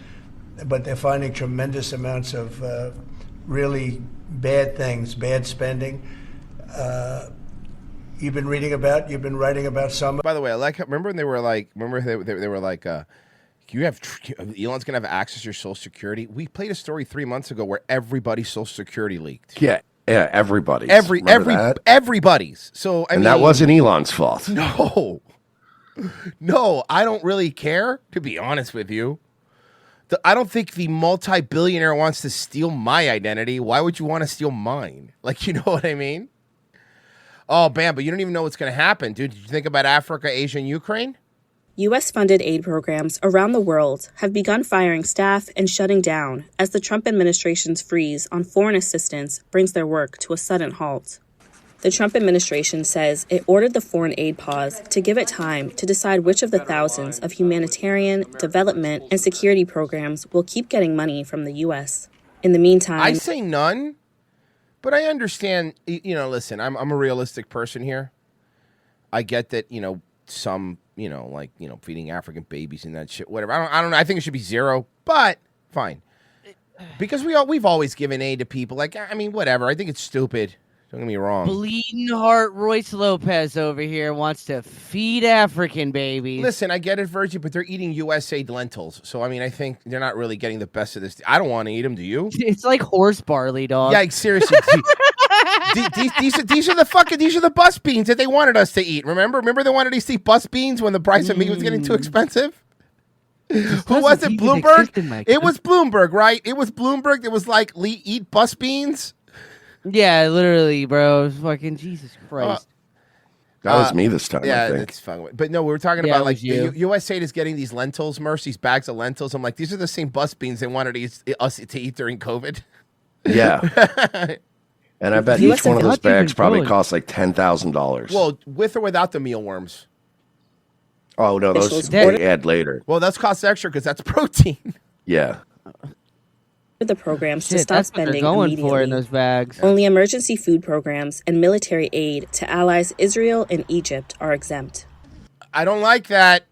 But they're finding tremendous amounts of really bad things, bad spending. You've been writing about some. By the way, I like. Remember when they were like, you have Elon's gonna have access to your Social Security. We played a story 3 months ago where everybody's Social Security leaked. Yeah, everybody's. Everybody's. So I mean, that wasn't Elon's fault. No, I don't really care, to be honest with you. I don't think the multi-billionaire wants to steal my identity. Why would you want to steal mine? Like, you know what I mean? Oh, Bam, but you don't even know what's going to happen, dude. Did you think about Africa, Asia, and Ukraine? U.S.-funded aid programs around the world have begun firing staff and shutting down as the Trump administration's freeze on foreign assistance brings their work to a sudden halt. The Trump administration says it ordered the foreign aid pause to give it time to decide which of the thousands of humanitarian, development, and security programs will keep getting money from the U.S. In the meantime, I say none, but I understand, listen, I'm a realistic person here. I get that, some, feeding African babies and that shit, whatever. I don't know. I think it should be zero, but fine. Because we've always given aid to people. Like, I mean, whatever. I think it's stupid. Don't get me wrong. Bleeding heart Royce Lopez over here wants to feed African babies. Listen, I get it, Virgie, but they're eating USAID lentils. So, I mean, I think they're not really getting the best of this. I don't want to eat them, do you? It's like horse barley, dog. Yeah, seriously. These are the bus beans that they wanted us to eat. Remember they wanted us to eat bus beans when the price of meat was getting too expensive? Who was it? Bloomberg? It was Bloomberg, right? It was Bloomberg that was like, eat bus beans. Yeah, literally, bro. Fucking Jesus Christ. That was me this time. Yeah, I think. that's fun. But no, we were talking about like USAID is getting these lentils, these bags of lentils. I'm like, these are the same bus beans they wanted us to eat during COVID. Yeah. And I bet each one of those bags probably costs like $10,000. Well, with or without the mealworms. Oh no, those they add later. Well, that's cost extra because that's protein. Yeah. The programs to stop spending immediately. For in those bags. Only emergency food programs and military aid to allies Israel and Egypt are exempt. I don't like that.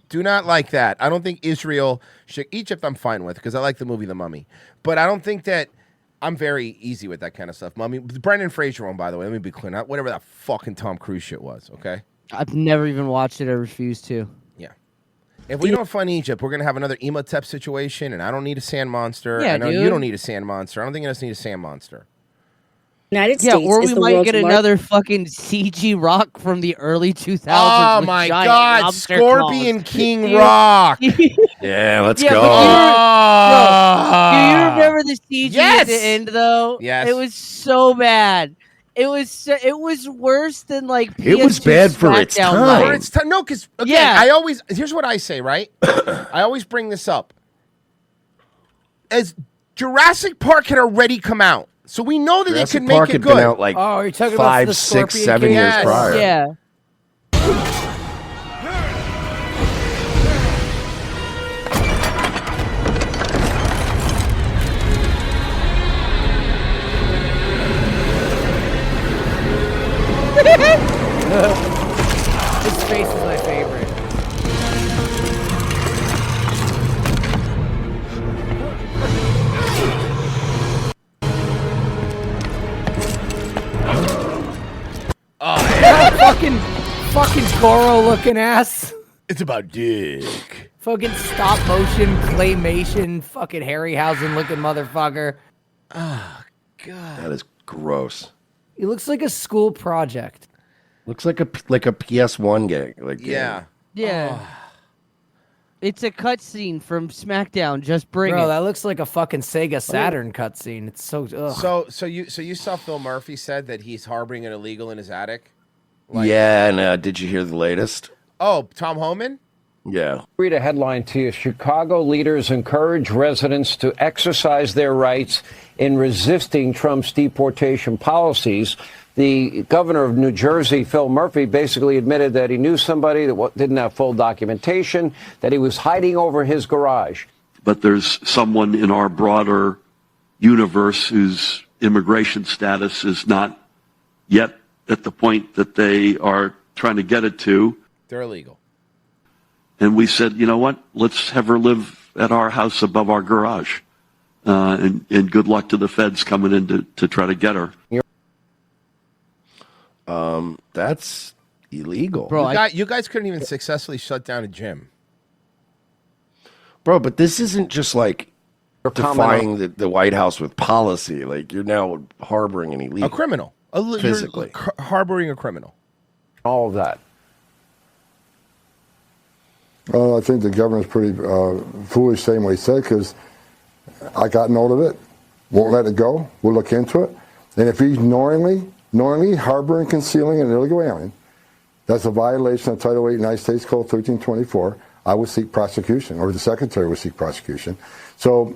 Do not like that. I don't think Israel should. Egypt I'm fine with because I like the movie The Mummy. But I don't think that I'm very easy with that kind of stuff. Mummy, Brendan Fraser one, by the way. Let me be clear. Not whatever that fucking Tom Cruise shit was, okay? I've never even watched it. I refuse to. Yeah. If we don't fund Egypt, we're going to have another Imhotep situation, and I don't need a sand monster. Yeah, I know dude. you don't need a sand monster. I don't think us need a sand monster. United States or we is the might world's get another fucking CG rock from the early 2000s. Oh with my giant God, lobster Scorpion claws. King Rock. Yeah, let's Yeah, go. Do you remember the CG at the end though? Yes. It was so bad. It was worse than like It was PS2 bad for its SmackDown time. Live. No, because again, here's what I say, right? I always bring this up. As Jurassic Park had already come out, so we know that Jurassic they can make Park it had good. been out like you're talking 5, about the 6, Scorpion 7 King? years Yes. prior. Yeah. His face is my favorite. fucking Goro looking ass. It's about dick. Fucking stop motion claymation. Fucking Harryhausen looking motherfucker. Oh God. That is gross. He looks like a school project. Looks like a PS1 game. Yeah. Oh. It's a cutscene from SmackDown. Just bring Bro, it. that looks like a fucking Sega Saturn cutscene. It's so. Ugh. So you saw Phil Murphy said that he's harboring an illegal in his attic. Yeah, and did you hear the latest? Oh, Tom Homan? Yeah. Read a headline to you. Chicago leaders encourage residents to exercise their rights in resisting Trump's deportation policies. The governor of New Jersey, Phil Murphy, basically admitted that he knew somebody that didn't have full documentation, that he was hiding over his garage. But there's someone in our broader universe whose immigration status is not yet at the point that they are trying to get it to. They're illegal. And we said, you know what? Let's have her live at our house above our garage. And good luck to the feds coming in to try to get her. That's illegal. Bro, you guys couldn't even successfully shut down a gym. Bro, but this isn't just like defying the White House with policy. Like, you're now harboring an illegal. A criminal. Physically. You're harboring a criminal. All of that. I think the governor's pretty foolish saying what he said, because I got note of it. Won't let it go. We'll look into it. And if he's knowingly harboring, concealing an illegal alien, that's a violation of Title 8 United States Code 1324. I would seek prosecution, or the secretary would seek prosecution. So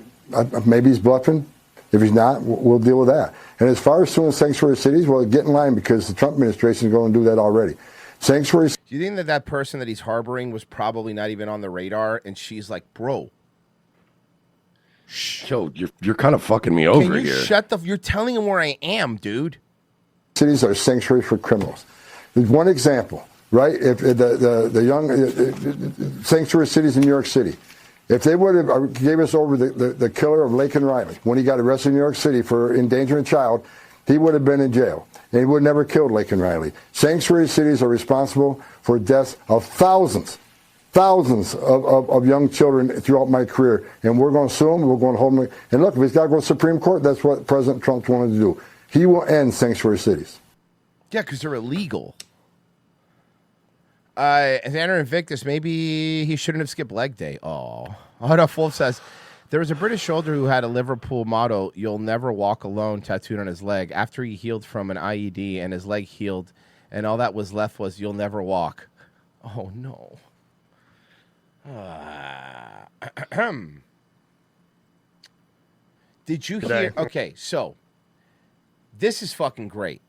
maybe he's bluffing. If he's not, we'll deal with that. And as far as suing sanctuary cities, well, get in line, because the Trump administration is going to do that already. Sanctuary. Do you think that person that he's harboring was probably not even on the radar, and she's like, bro, yo, you're kind of fucking me over can you here. You're telling him where I am, dude. Cities are sanctuaries for criminals. There's one example, right? If the young sanctuary cities in New York City, if they would have gave us over the killer of Laken Riley when he got arrested in New York City for endangering a child, he would have been in jail, and he would have never killed Laken Riley. Sanctuary cities are responsible for deaths of thousands of young children throughout my career, and we're going to sue them. We're going to hold them. And look, if he's got to go to the Supreme Court, that's what President Trump wanted to do. He will end sanctuary cities. Yeah, because they're illegal. Xander Invictus, maybe he shouldn't have skipped leg day. Oh, Hold up, Wolf says, there was a British soldier who had a Liverpool motto, "You'll never walk alone," tattooed on his leg. After he healed from an IED and his leg healed, and all that was left was, "You'll never walk." Oh, no. Did you hear? Okay, so this is fucking great.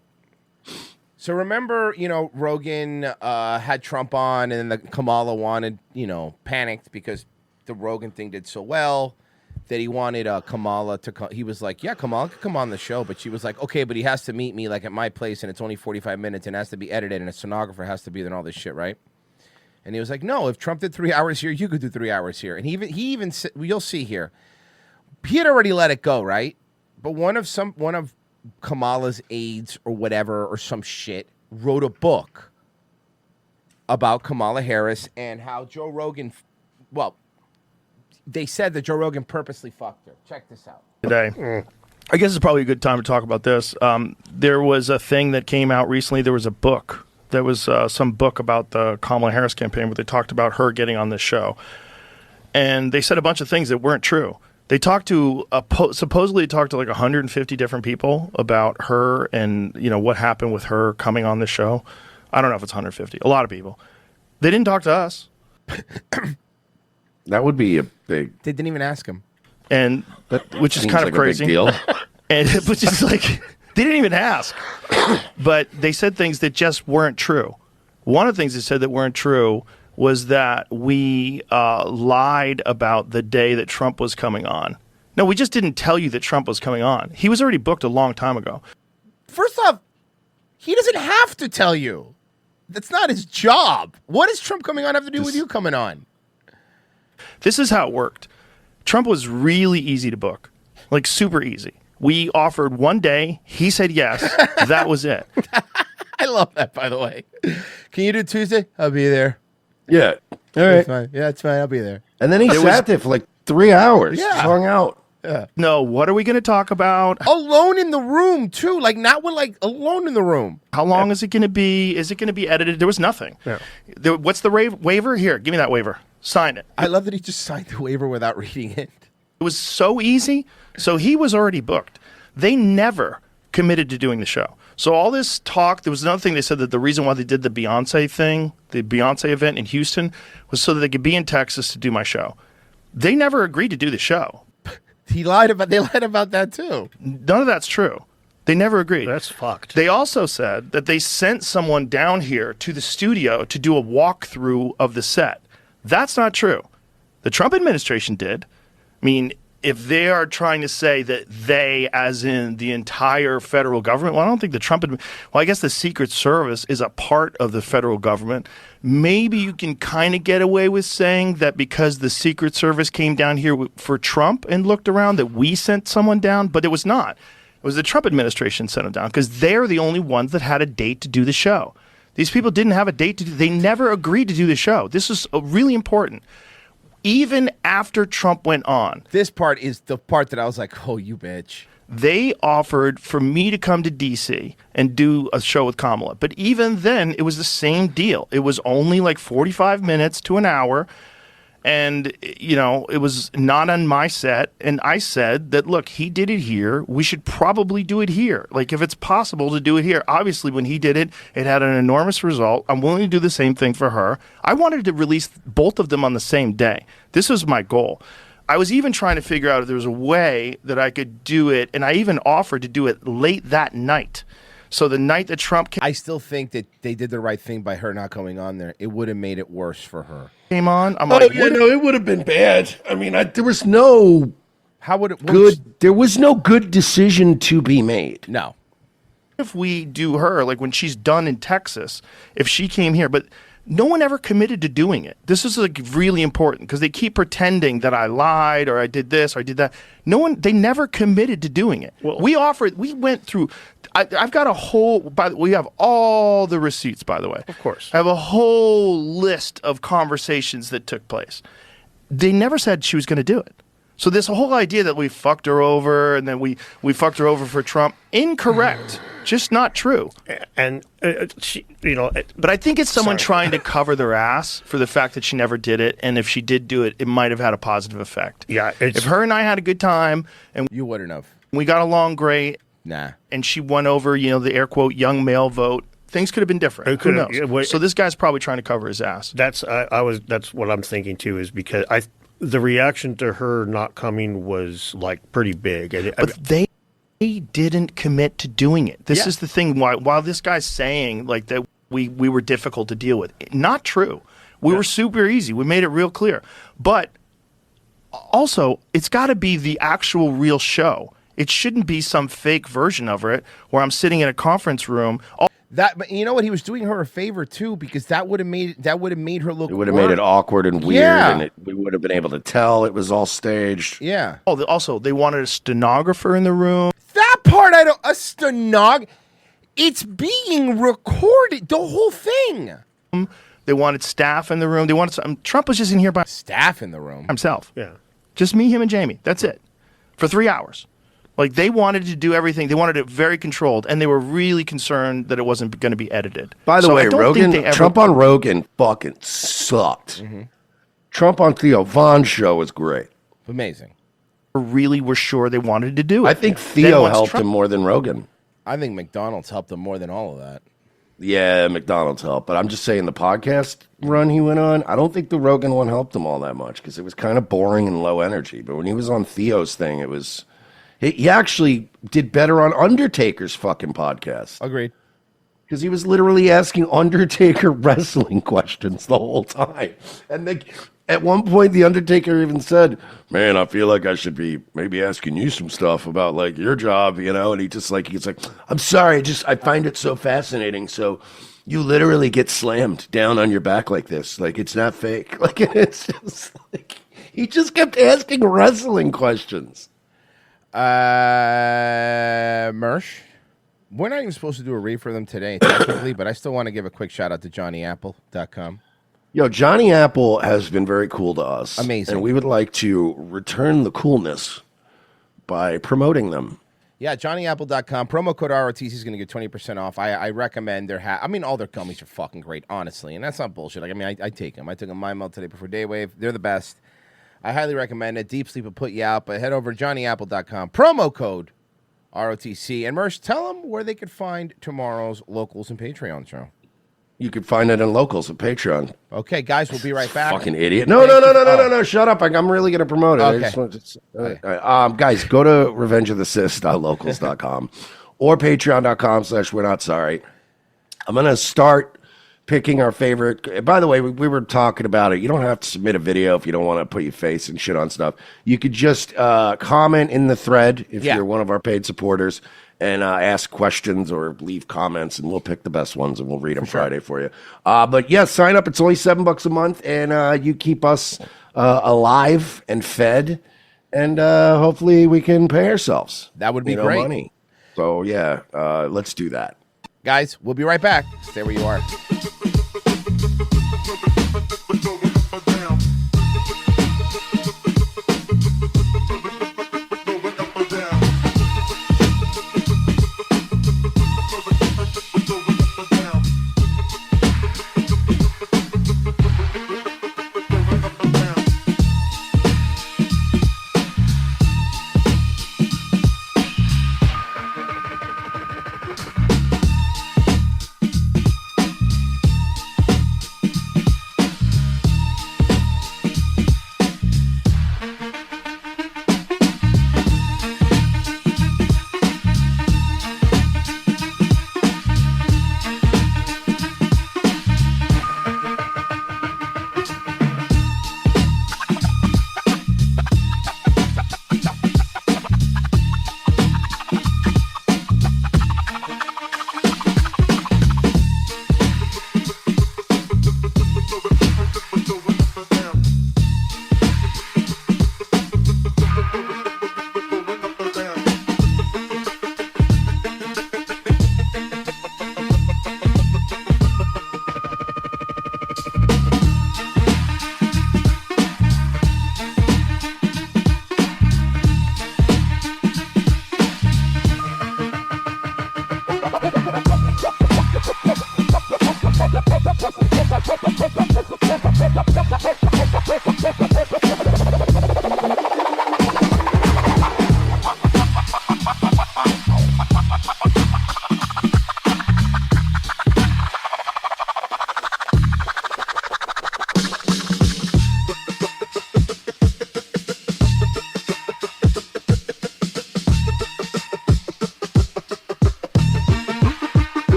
So remember, Rogan had Trump on, and then Kamala wanted, panicked because the Rogan thing did so well that he wanted Kamala to come. He was like, yeah, Kamala could come on the show, but she was like, okay, but he has to meet me like at my place, and it's only 45 minutes, and it has to be edited, and a stenographer has to be there and all this shit, right? And he was like, no, if Trump did 3 hours here, you could do 3 hours here. And he even said, you'll see here, he had already let it go, right? But one of Kamala's aides or whatever or some shit wrote a book about Kamala Harris and how Joe Rogan, they said that Joe Rogan purposely fucked her. Check this out. Today. I guess it's probably a good time to talk about this. There was a thing that came out recently. There was a book. There was some book about the Kamala Harris campaign where they talked about her getting on this show. And they said a bunch of things that weren't true. They talked to supposedly talked to like 150 different people about her and what happened with her coming on the show. I don't know if it's 150. A lot of people. They didn't talk to us. That would be a big. They didn't even ask him, and which is kind of crazy. A big deal. And which is like they didn't even ask. But they said things that just weren't true. One of the things they said that weren't true was that we lied about the day that Trump was coming on. No, we just didn't tell you that Trump was coming on. He was already booked a long time ago. First off, he doesn't have to tell you. That's not his job. What does Trump coming on have to do with you coming on? This is how it worked. Trump was really easy to book, like super easy. We offered one day. He said yes. That was it. I love that, by the way. Can you do Tuesday? I'll be there. Yeah. All right. That's fine. Yeah, it's fine. I'll be there. And then he sat there for like 3 hours. Yeah. Hung out. Yeah. No, what are we going to talk about? Alone in the room, too. Like, not when, alone in the room. How long is it going to be? Is it going to be edited? There was nothing. Yeah. What's the waiver? Here, give me that waiver. Sign it. I love that he just signed the waiver without reading it. It was so easy. So he was already booked. They never committed to doing the show. So all this talk, there was another thing they said that the reason why they did the Beyonce thing, the Beyonce event in Houston, was so that they could be in Texas to do my show. They never agreed to do the show. They lied about that too. None of that's true. They never agreed. That's fucked. They also said that they sent someone down here to the studio to do a walkthrough of the set. That's not true. The Trump administration did. I mean, if they are trying to say that they, as in the entire federal government, well, I don't think I guess the Secret Service is a part of the federal government. Maybe you can kind of get away with saying that because the Secret Service came down here for Trump and looked around, that we sent someone down, but it was not. It was the Trump administration sent them down because they're the only ones that had a date to do the show. These people didn't have a date to do. They never agreed to do the show. This is really important. Even after Trump went on. This part is the part that I was like, oh, you bitch. They offered for me to come to D.C. and do a show with Kamala. But even then, it was the same deal. It was only like 45 minutes to an hour. And, you know, it was not on my set. And I said that, look, he did it here. We should probably do it here. Like, if it's possible to do it here. Obviously, when he did it, it had an enormous result. I'm willing to do the same thing for her. I wanted to release both of them on the same day. This was my goal. I was even trying to figure out if there was a way that I could do it. And I even offered to do it late that night. So the night that Trump came, I still think that they did the right thing by her not going on there. It would have made it worse for her. Came on. I'm like, it would have been bad. I mean, there was no there was no good decision to be made. No. If we do her, like when she's done in Texas, if she came here, but no one ever committed to doing it. This is like really important because they keep pretending that I lied or I did this or I did that. They never committed to doing it. Well, we went through, I've got a whole, we have all the receipts, by the way. Of course. I have a whole list of conversations that took place. They never said she was going to do it. So this whole idea that we fucked her over and then we fucked her over for Trump, incorrect. Just not true. And she, but I think it's someone trying to cover their ass for the fact that she never did it. And if she did do it, it might have had a positive effect. Yeah. If her and I had a good time and you wouldn't have, we got along great. Nah. And she won over, the air quote young male vote. Things could have been different. Who knows? So this guy's probably trying to cover his ass. That's what I'm thinking too. Is because the reaction to her not coming was like pretty big. But they didn't commit to doing it. This is the thing. While this guy's saying like that we were difficult to deal with, not true. We were super easy. We made it real clear. But also, it's got to be the actual real show. It shouldn't be some fake version of it where I'm sitting in a conference room. But you know what? He was doing her a favor too, because that would have made her look. It would have made it awkward and weird, and we would have been able to tell it was all staged. Yeah. Also, they wanted a stenographer in the room. That part, a stenographer. It's being recorded. The whole thing. They wanted staff in the room. They wanted Trump was just in here by staff in the room himself. Yeah. Just me, him, and Jamie. That's it. For 3 hours. Like, they wanted to do everything. They wanted it very controlled, and they were really concerned that it wasn't going to be edited. By the way, Trump on Rogan fucking sucked. Mm-hmm. Trump on Theo Von's show was great. Amazing. Really were sure they wanted to do it. I think Theo helped him more than Rogan. I think McDonald's helped him more than all of that. Yeah, McDonald's helped. But I'm just saying the podcast run he went on, I don't think the Rogan one helped him all that much because it was kind of boring and low energy. But when he was on Theo's thing, it was... He actually did better on Undertaker's fucking podcast. Agreed. Because he was literally asking Undertaker wrestling questions the whole time. And at one point, the Undertaker even said, man, I feel like I should be maybe asking you some stuff about, like, your job, And he's like, I'm sorry, I find it so fascinating. So you literally get slammed down on your back like this. Like, it's not fake. Like, it's just like, he just kept asking wrestling questions. Mersh, we're not even supposed to do a read for them today, technically, but I still want to give a quick shout out to JohnnyApple.com. Yo, Johnny Apple has been very cool to us. Amazing. And we would like to return the coolness by promoting them. Yeah, JohnnyApple.com. Promo code ROTC is going to get 20% off. I recommend their all their gummies are fucking great, honestly. And that's not bullshit. Like, I take them. I took a Mind Melt today before Daywave. They're the best. I highly recommend it. Deep sleep will put you out, but head over to JohnnyApple.com. Promo code ROTC. And Mersh, tell them where they could find tomorrow's Locals and Patreon show. You can find it in Locals and Patreon. Okay, guys, we'll be right back. Fucking idiot. No. Shut up. I'm really going to promote it. Okay. Guys, go to revengeofthesith.locals.com or patreon.com/we're not sorry. I'm going to start picking our favorite. By the way, we were talking about it. You don't have to submit a video if you don't want to put your face and shit on stuff. You could just comment in the thread if you're one of our paid supporters and ask questions or leave comments, and we'll pick the best ones and we'll read them Friday for you. But yeah, sign up. It's only $7 a month, and you keep us alive and fed, and hopefully we can pay ourselves. That would be great. Money. So yeah, let's do that. Guys, we'll be right back. Stay where you are.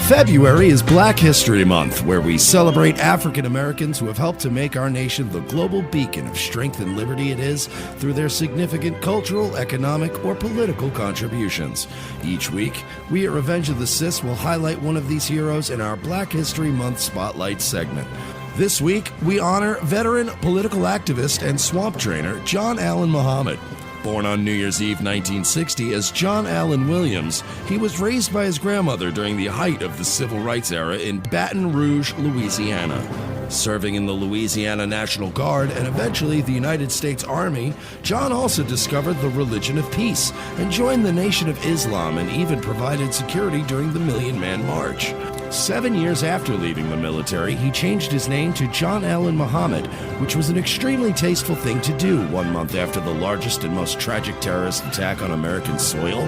February is Black History Month, where we celebrate African Americans who have helped to make our nation the global beacon of strength and liberty it is through their significant cultural, economic, or political contributions. Each week, we at Revenge of the Sis will highlight one of these heroes in our Black History Month Spotlight segment. This week, we honor veteran political activist and swamp trainer John Allen Muhammad. Born on New Year's Eve 1960 as John Allen Williams, he was raised by his grandmother during the height of the Civil Rights era in Baton Rouge, Louisiana. Serving in the Louisiana National Guard and eventually the United States Army, John also discovered the religion of peace and joined the Nation of Islam and even provided security during the Million Man March. 7 years after leaving the military, he changed his name to John Allen Muhammad, which was an extremely tasteful thing to do 1 month after the largest and most tragic terrorist attack on American soil.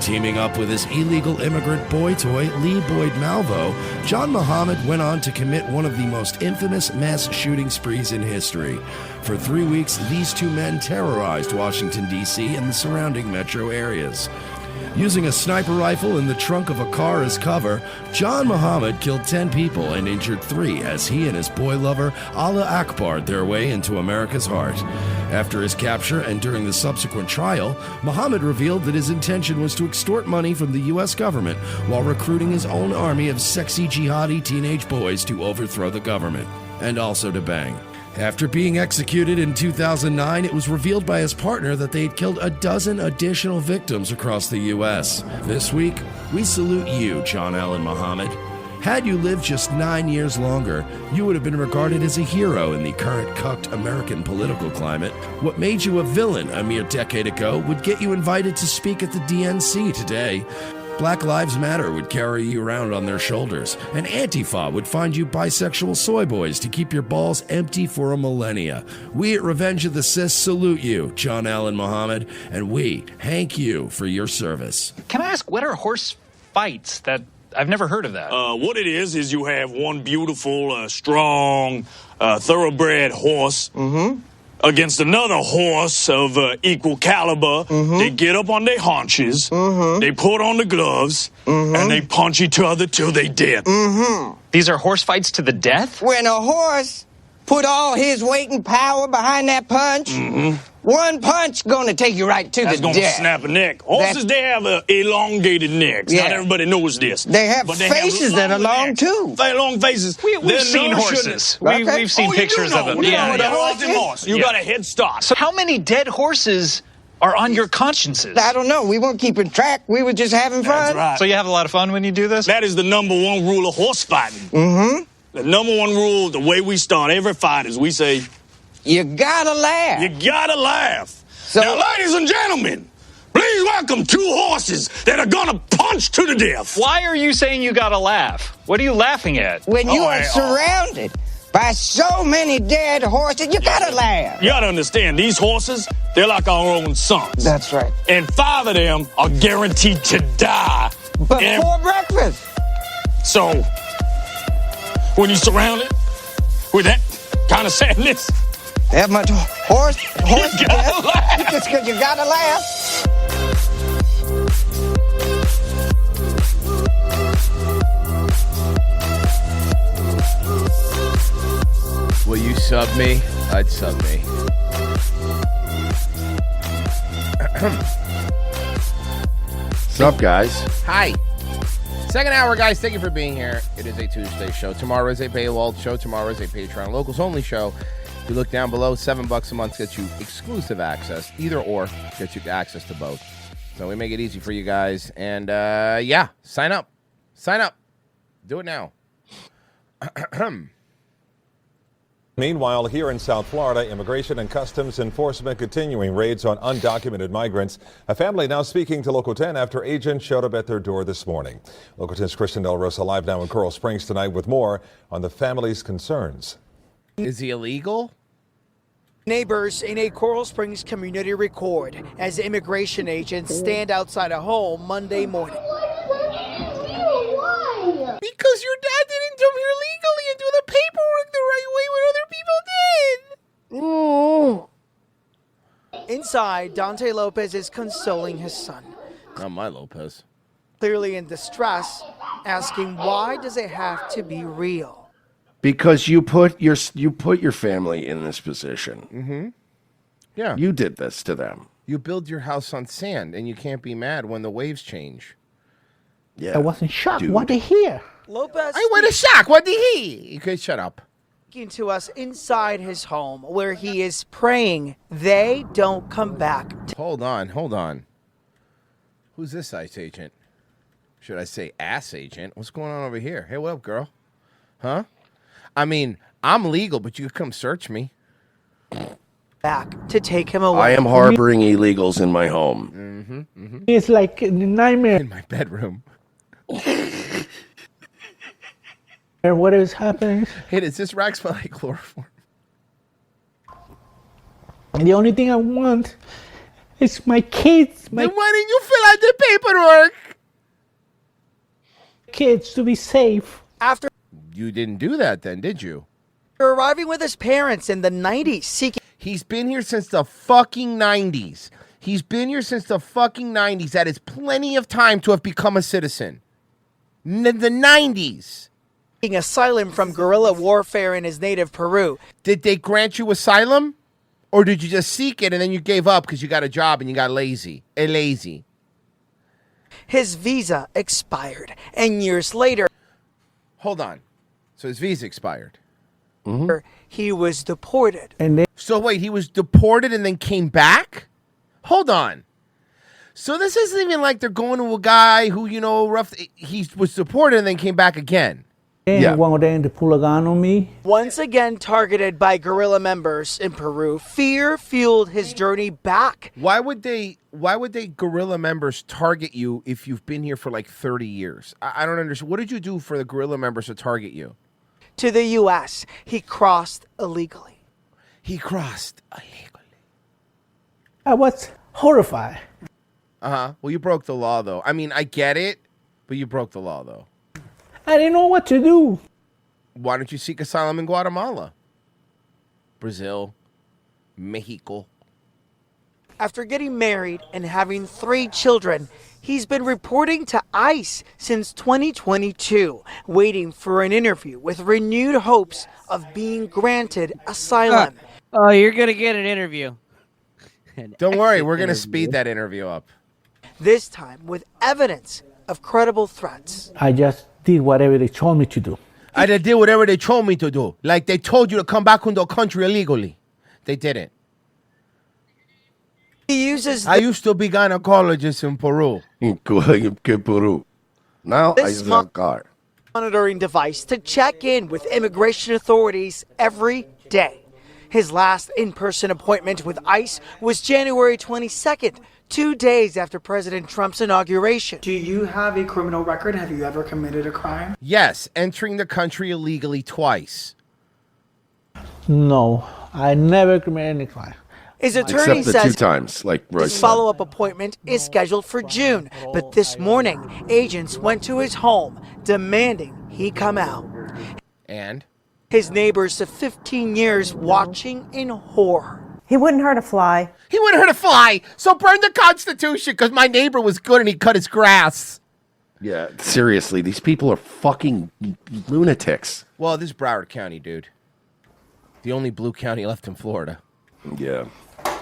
Teaming up with his illegal immigrant boy toy, Lee Boyd Malvo, John Muhammad went on to commit one of the most infamous mass shooting sprees in history. For 3 weeks, these two men terrorized Washington, D.C. and the surrounding metro areas. Using a sniper rifle in the trunk of a car as cover, John Muhammad killed 10 people and injured 3 as he and his boy lover, Allah Akbar'd their way into America's heart. After his capture and during the subsequent trial, Muhammad revealed that his intention was to extort money from the U.S. government while recruiting his own army of sexy jihadi teenage boys to overthrow the government, and also to bang. After being executed in 2009, it was revealed by his partner that they had killed a dozen additional victims across the U.S. This week, we salute you, John Allen Muhammad. Had you lived just 9 years longer, you would have been regarded as a hero in the current cucked American political climate. What made you a villain a mere decade ago would get you invited to speak at the DNC today. Black Lives Matter would carry you around on their shoulders, and Antifa would find you bisexual soy boys to keep your balls empty for a millennia. We at Revenge of the Sis salute you, John Allen Muhammad, and we thank you for your service. Can I ask, what are horse fights? That I've never heard of that. What it is you have one beautiful, strong, thoroughbred horse against another horse of equal caliber. They get up on their haunches, they put on the gloves, and they punch each other till they dead. These are horse fights to the death? When a horse put all his weight and power behind that punch, one punch gonna take you right to That's the gonna death. snap a neck. Horses, they have elongated necks. Yeah. Not everybody knows this. They have But faces that are long, necks. too. They long faces. We've seen horses. We've seen pictures of them. You got a head start. So how many dead horses are on your consciences? I don't know. We weren't keeping track. We were just having fun. That's right. So you have a lot of fun when you do this? That is the number one rule of horse fighting. The number one rule, the way we start every fight is we say, you gotta laugh. You gotta laugh. So, now, ladies and gentlemen, please welcome 2 horses that are gonna punch to the death. Why are you saying you gotta laugh? What are you laughing at? When you are surrounded by so many dead horses, you gotta laugh. You gotta understand, these horses, they're like our own sons. That's right. And 5 of them are guaranteed to die. Before breakfast. So, when you're surrounded with that kind of sadness, that much horse you gotta laugh. Just because you gotta laugh. Will you sub me? I'd sub me. What's up, guys? Hi. Second hour, guys. Thank you for being here. It is a Tuesday show. Tomorrow is a paywall show. Tomorrow is a Patreon Locals only show. If you look down below, $7 a month gets you exclusive access. Either or gets you access to both. So we make it easy for you guys. And yeah, sign up. Sign up. Do it now. Meanwhile, here in South Florida, Immigration and Customs Enforcement continuing raids on undocumented migrants. A family now speaking to Local 10 after agents showed up at their door this morning. Local 10's Kristen Del Rosa live now in Coral Springs tonight with more on the family's concerns. Is he illegal? Neighbors in a Coral Springs community record as immigration agents stand outside a home Monday morning. Because your dad didn't come here legally and do the paperwork the right way when other people did. Inside, Dante Lopez is consoling his son. Not my Lopez. Clearly in distress, asking why does it have to be real? Because you put your family in this position. Mm-hmm. Yeah. You did this to them. You build your house on sand, and you can't be mad when the waves change. Yeah. I wasn't shocked. What to hear? Lopez I went a shock. What did he? You could shut up. speaking to us inside his home where he is praying they don't come back. Hold on. Who's this ICE agent? Should I say ass agent? What's going on over here? Hey, what up, girl? Huh? I mean, I'm legal, but you could come search me. Back to take him away. I am harboring illegals in my home. Mm-hmm, mm-hmm. It's like a nightmare. In my bedroom. And what is happening? Hey, does this rack smell like chloroform? And the only thing I want is my kids. Then why didn't you fill out the paperwork? Kids to be safe. After You didn't do that then, did you? arriving with his parents in the 90s, seeking. He's been here since the fucking 90s. That is plenty of time to have become a citizen. The 90s. Asylum from guerrilla warfare in his native Peru. Did they grant you asylum? Or did you just seek it and then you gave up because you got a job and you got lazy? His visa expired, and years later, Hold on. So his visa expired. he was deported. So wait, he was deported and then came back? Hold on. So this isn't even like they're going to a guy who, he was deported and then came back again. And one of them to pull a gun on me. Once again targeted by guerrilla members in Peru, fear fueled his journey back. Why would they guerrilla members target you if you've been here for like 30 years? I don't understand. What did you do for the guerrilla members to target you? To the U.S., he crossed illegally. I was horrified. Well, you broke the law, though. I mean, I get it, but you broke the law, though. I didn't know what to do. Why don't you seek asylum in Guatemala? Brazil, Mexico. After getting married and having 3 children, he's been reporting to ICE since 2022, waiting for an interview with renewed hopes of being granted asylum. Oh, you're going to get an interview. Don't worry, we're going to speed that interview up. This time with evidence of credible threats. I just did whatever they told me to do. I just did whatever they told me to do. Like they told you to come back into the country illegally. They didn't. He uses. I used to be gynecologist in Peru. Peru. Now I This use a car. monitoring device to check in with immigration authorities every day. His last in-person appointment with ICE was January 22nd, 2 days after President Trump's inauguration. Do you have a criminal record? Have you ever committed a crime? Yes, entering the country illegally twice. No, I never committed any crime. His attorney Except the says 2 times, like Royce his said. follow-up appointment is scheduled for June, but this morning, agents went to his home demanding he come out. And? His neighbors of 15 years watching in horror. He wouldn't hurt a fly. He wouldn't hurt a fly, so burn the Constitution because my neighbor was good and he cut his grass. Yeah, seriously, these people are fucking lunatics. Well, this is Broward County, dude. The only blue county left in Florida. Yeah.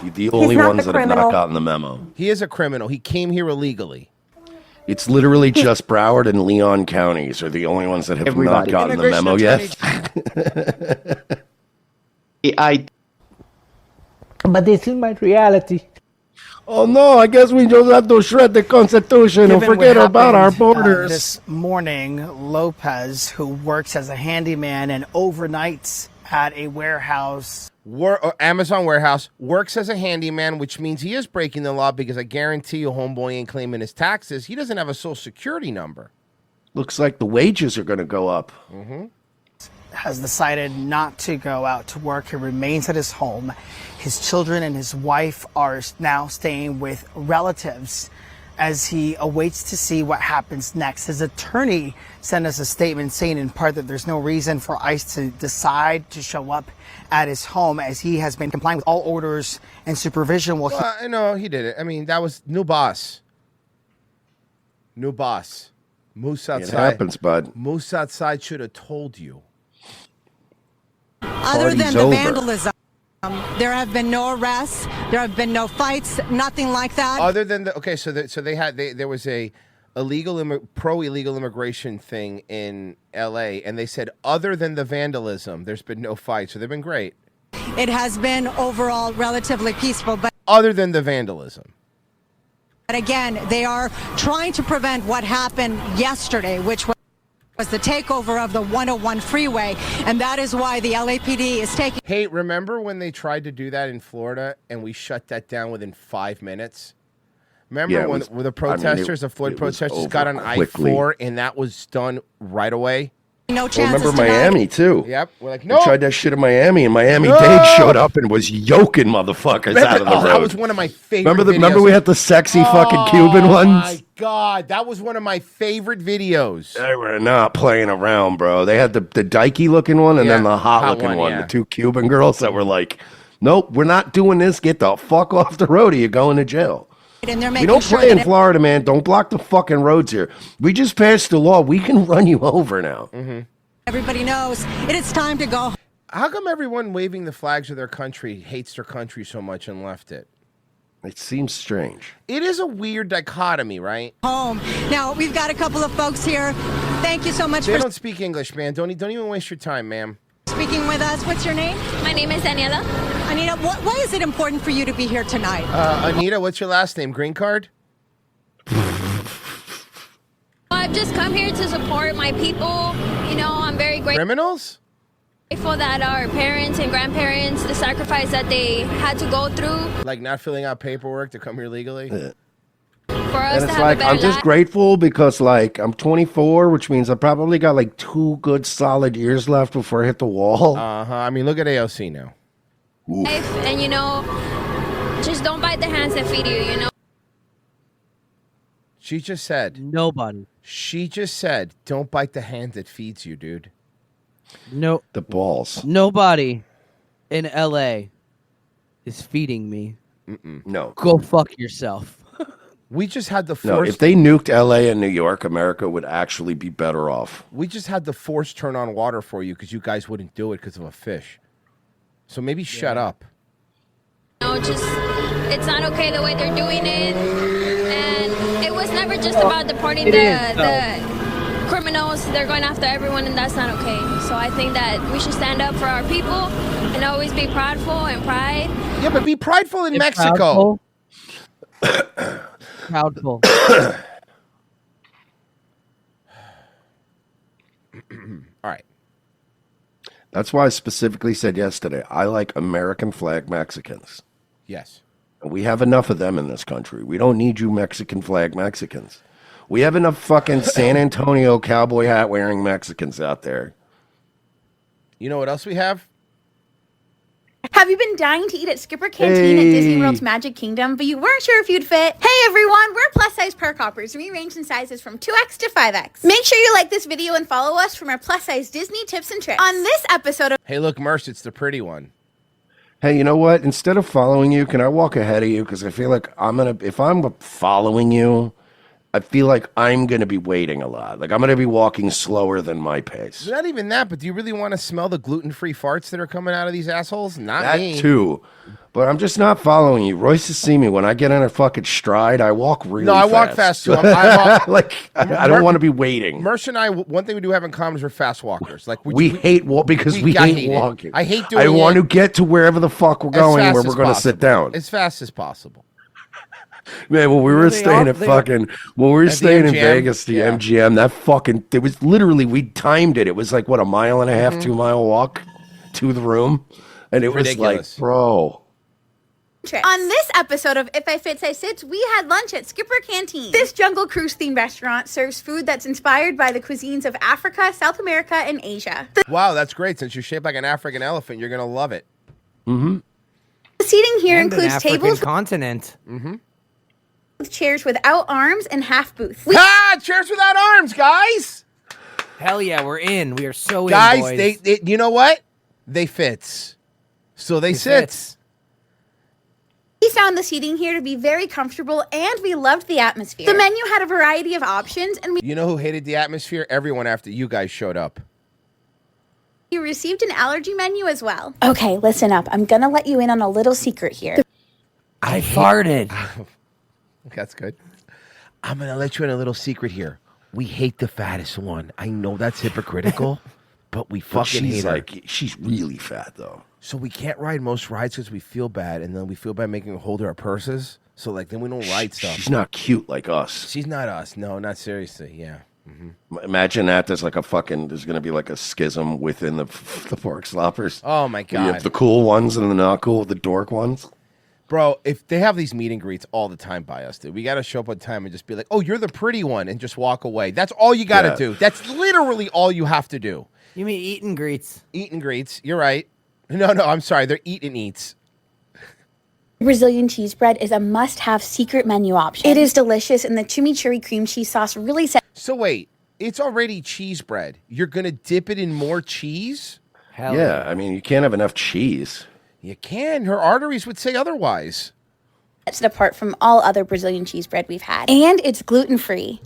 The only not ones the that have not criminal. gotten the memo. He is a criminal. He came here illegally. It's literally just Broward and Leon counties are the only ones that have not gotten the memo yet. But this is my reality. Oh no, I guess we just have to shred the Constitution and forget about our borders. This morning, Lopez, who works as a handyman and overnights at a warehouse. Amazon warehouse, works as a handyman, which means he is breaking the law because I guarantee you homeboy ain't claiming his taxes. He doesn't have a social security number. Looks like the wages are going to go up. Has decided not to go out to work. He remains at his home. His children and his wife are now staying with relatives as he awaits to see what happens next. His attorney sent us a statement saying in part that there's no reason for ICE to decide to show up at his home as he has been complying with all orders and supervision. No, he did it. I mean, that was new boss. New boss. Moose It outside. happens, bud. Moose outside should have told you. Other than Party's the over. vandalism, there have been no arrests. There have been no fights. Nothing like that. Other than there was a pro illegal immigration thing in L.A. and they said other than the vandalism, there's been no fight, so they've been great. It has been overall relatively peaceful, but Other than the vandalism. again, they are trying to prevent what happened yesterday, which was the takeover of the 101 freeway, and that is why the LAPD is taking. Hey, remember when they tried to do that in Florida and we shut that down within 5 minutes? Remember Yeah, it when was- the protesters, the Floyd it was protesters, got on over quickly. I-4 and that was done right away? No Well, remember Miami too? Yep. We're like, They no. tried that shit in Miami, and Miami No! Dade showed up and was yoking motherfuckers out of the road. That was one of my favorite Remember videos. we had the sexy fucking Cuban Oh ones? my God, that was one of my favorite videos. They were not playing around, bro. They had the dykey looking one and then the hot looking one. yeah. The two Cuban girls that were like, nope, we're not doing this. Get the fuck off the road or you're going to jail. And they're We making don't sure play in that Florida, man. Don't block the fucking roads here. We just passed the law. We can run you over now. everybody knows it is time to go How come everyone waving the flags of their country hates their country so much and left it? It seems strange. It is a weird dichotomy, right? home. Now, we've got a couple of folks here. Thank you so much They for don't speak English, man. Don't even waste your time, ma'am. speaking with us. What's your name? My name is Daniela. Anita, why is it important for you to be here tonight? Anita, what's your last name? Green card? I've just come here to support my people. You know, I'm very Criminals? grateful that our parents and grandparents, the sacrifice that they had to go through Like not filling out paperwork to come here legally? for us And to it's have like, a better I'm just life. grateful because, like, I'm 24, which means I probably got like 2 good solid years left before I hit the wall. I mean, look at AOC now. And, you know, just don't bite the hands that feed you, you know? She just said. Nobody. She just said, don't bite the hand that feeds you, dude. No. The balls. Nobody in LA is feeding me. No. Go fuck yourself. We just had the No, force. if they nuked LA and New York, America would actually be better off. We just had the force turn on water for you because you guys wouldn't do it because of a fish. So maybe shut up. You know, just, it's not okay the way they're doing it. And it was never just about deporting the criminals. They're going after everyone, and that's not okay. So I think that we should stand up for our people and always be prideful and pride. Yeah, but be prideful in Mexico. Proudful. All right. That's why I specifically said yesterday, I like American flag Mexicans. Yes. And we have enough of them in this country. We don't need you Mexican flag Mexicans. We have enough fucking San Antonio cowboy hat wearing Mexicans out there. You know what else we have? Have you been dying to eat at Skipper Canteen at Disney World's Magic Kingdom, but you weren't sure if you'd fit? Hey everyone, we're plus-size perk hoppers, rearranged in sizes from 2X to 5X. Make sure you like this video and follow us from our plus-size Disney tips and tricks. On this episode of Hey, look, Merce, it's the pretty one. Hey, you know what? Instead of following you, can I walk ahead of you? Because I feel like if I'm following you, I feel like I'm going to be waiting a lot. Like I'm going to be walking slower than my pace. Not even that, but do you really want to smell the gluten-free farts that are coming out of these assholes? Not That me. too. But I'm just not following you. Royce has seen me. When I get in a fucking stride, I walk really No, I fast. walk fast too. I'm like, I don't want to be waiting. Merce and I, one thing we do have in common is we're fast walkers. Like We hate because we I hate hate it. walking. I hate doing I want it to get to wherever the fuck we're as going fast where as we're going to sit possible. down. As fast as possible. Man, when we were staying at when we were At the staying in MGM? Vegas, the MGM, that fucking, it was literally, we timed it. It was like, what, a mile and a half, 2 mile walk to the room? And it was Ridiculous. like, bro. On this episode of If I Fit Size Sits, we had lunch at Skipper Canteen. This Jungle Cruise themed restaurant serves food that's inspired by the cuisines of Africa, South America, and Asia. Wow, that's great. Since you're shaped like an African elephant, you're going to love it. Mm-hmm. The seating here And an includes African tables continent. Mm-hmm. with chairs without arms and half booths. Chairs without arms, guys. Hell yeah, we're in. We are so Guys, in, boys. they you know what? They fits. So they sits. We found the seating here to be very comfortable, and we loved the atmosphere. The menu had a variety of options, and You know who hated the atmosphere? Everyone after you guys showed up. we received an allergy menu as well. Okay, listen up. I'm gonna let you in on a little secret here. I farted. That's good. I'm going to let you in a little secret here. We hate the fattest one. I know that's hypocritical, but we fucking hate her. She's really fat, though. So we can't ride most rides because we feel bad, and then we feel bad making her hold our purses. So, like, then we don't ride stuff. She's not cute like us. She's not us. No, not seriously. Yeah. Imagine that there's like a fucking, there's going to be like a schism within the pork sloppers. Oh, my You have God. the cool ones and the not cool, the dork ones. Bro, if they have these meet and greets all the time by us, dude, we got to show up on time and just be like, oh, you're the pretty one, and just walk away. That's all you got to Yeah. do. That's literally all you have to do. You mean eat and greets? Eat and greets. You're right. No, I'm sorry. They're eat and eats. Brazilian cheese bread is a must-have secret menu option. It is delicious, and the chimichurri cream cheese sauce really sets. So wait, it's already cheese bread. You're going to dip it in more cheese? Yeah, I mean, you can't have enough cheese. You can. Her arteries would say otherwise. Sets it apart from all other Brazilian cheese bread we've had. And it's gluten-free.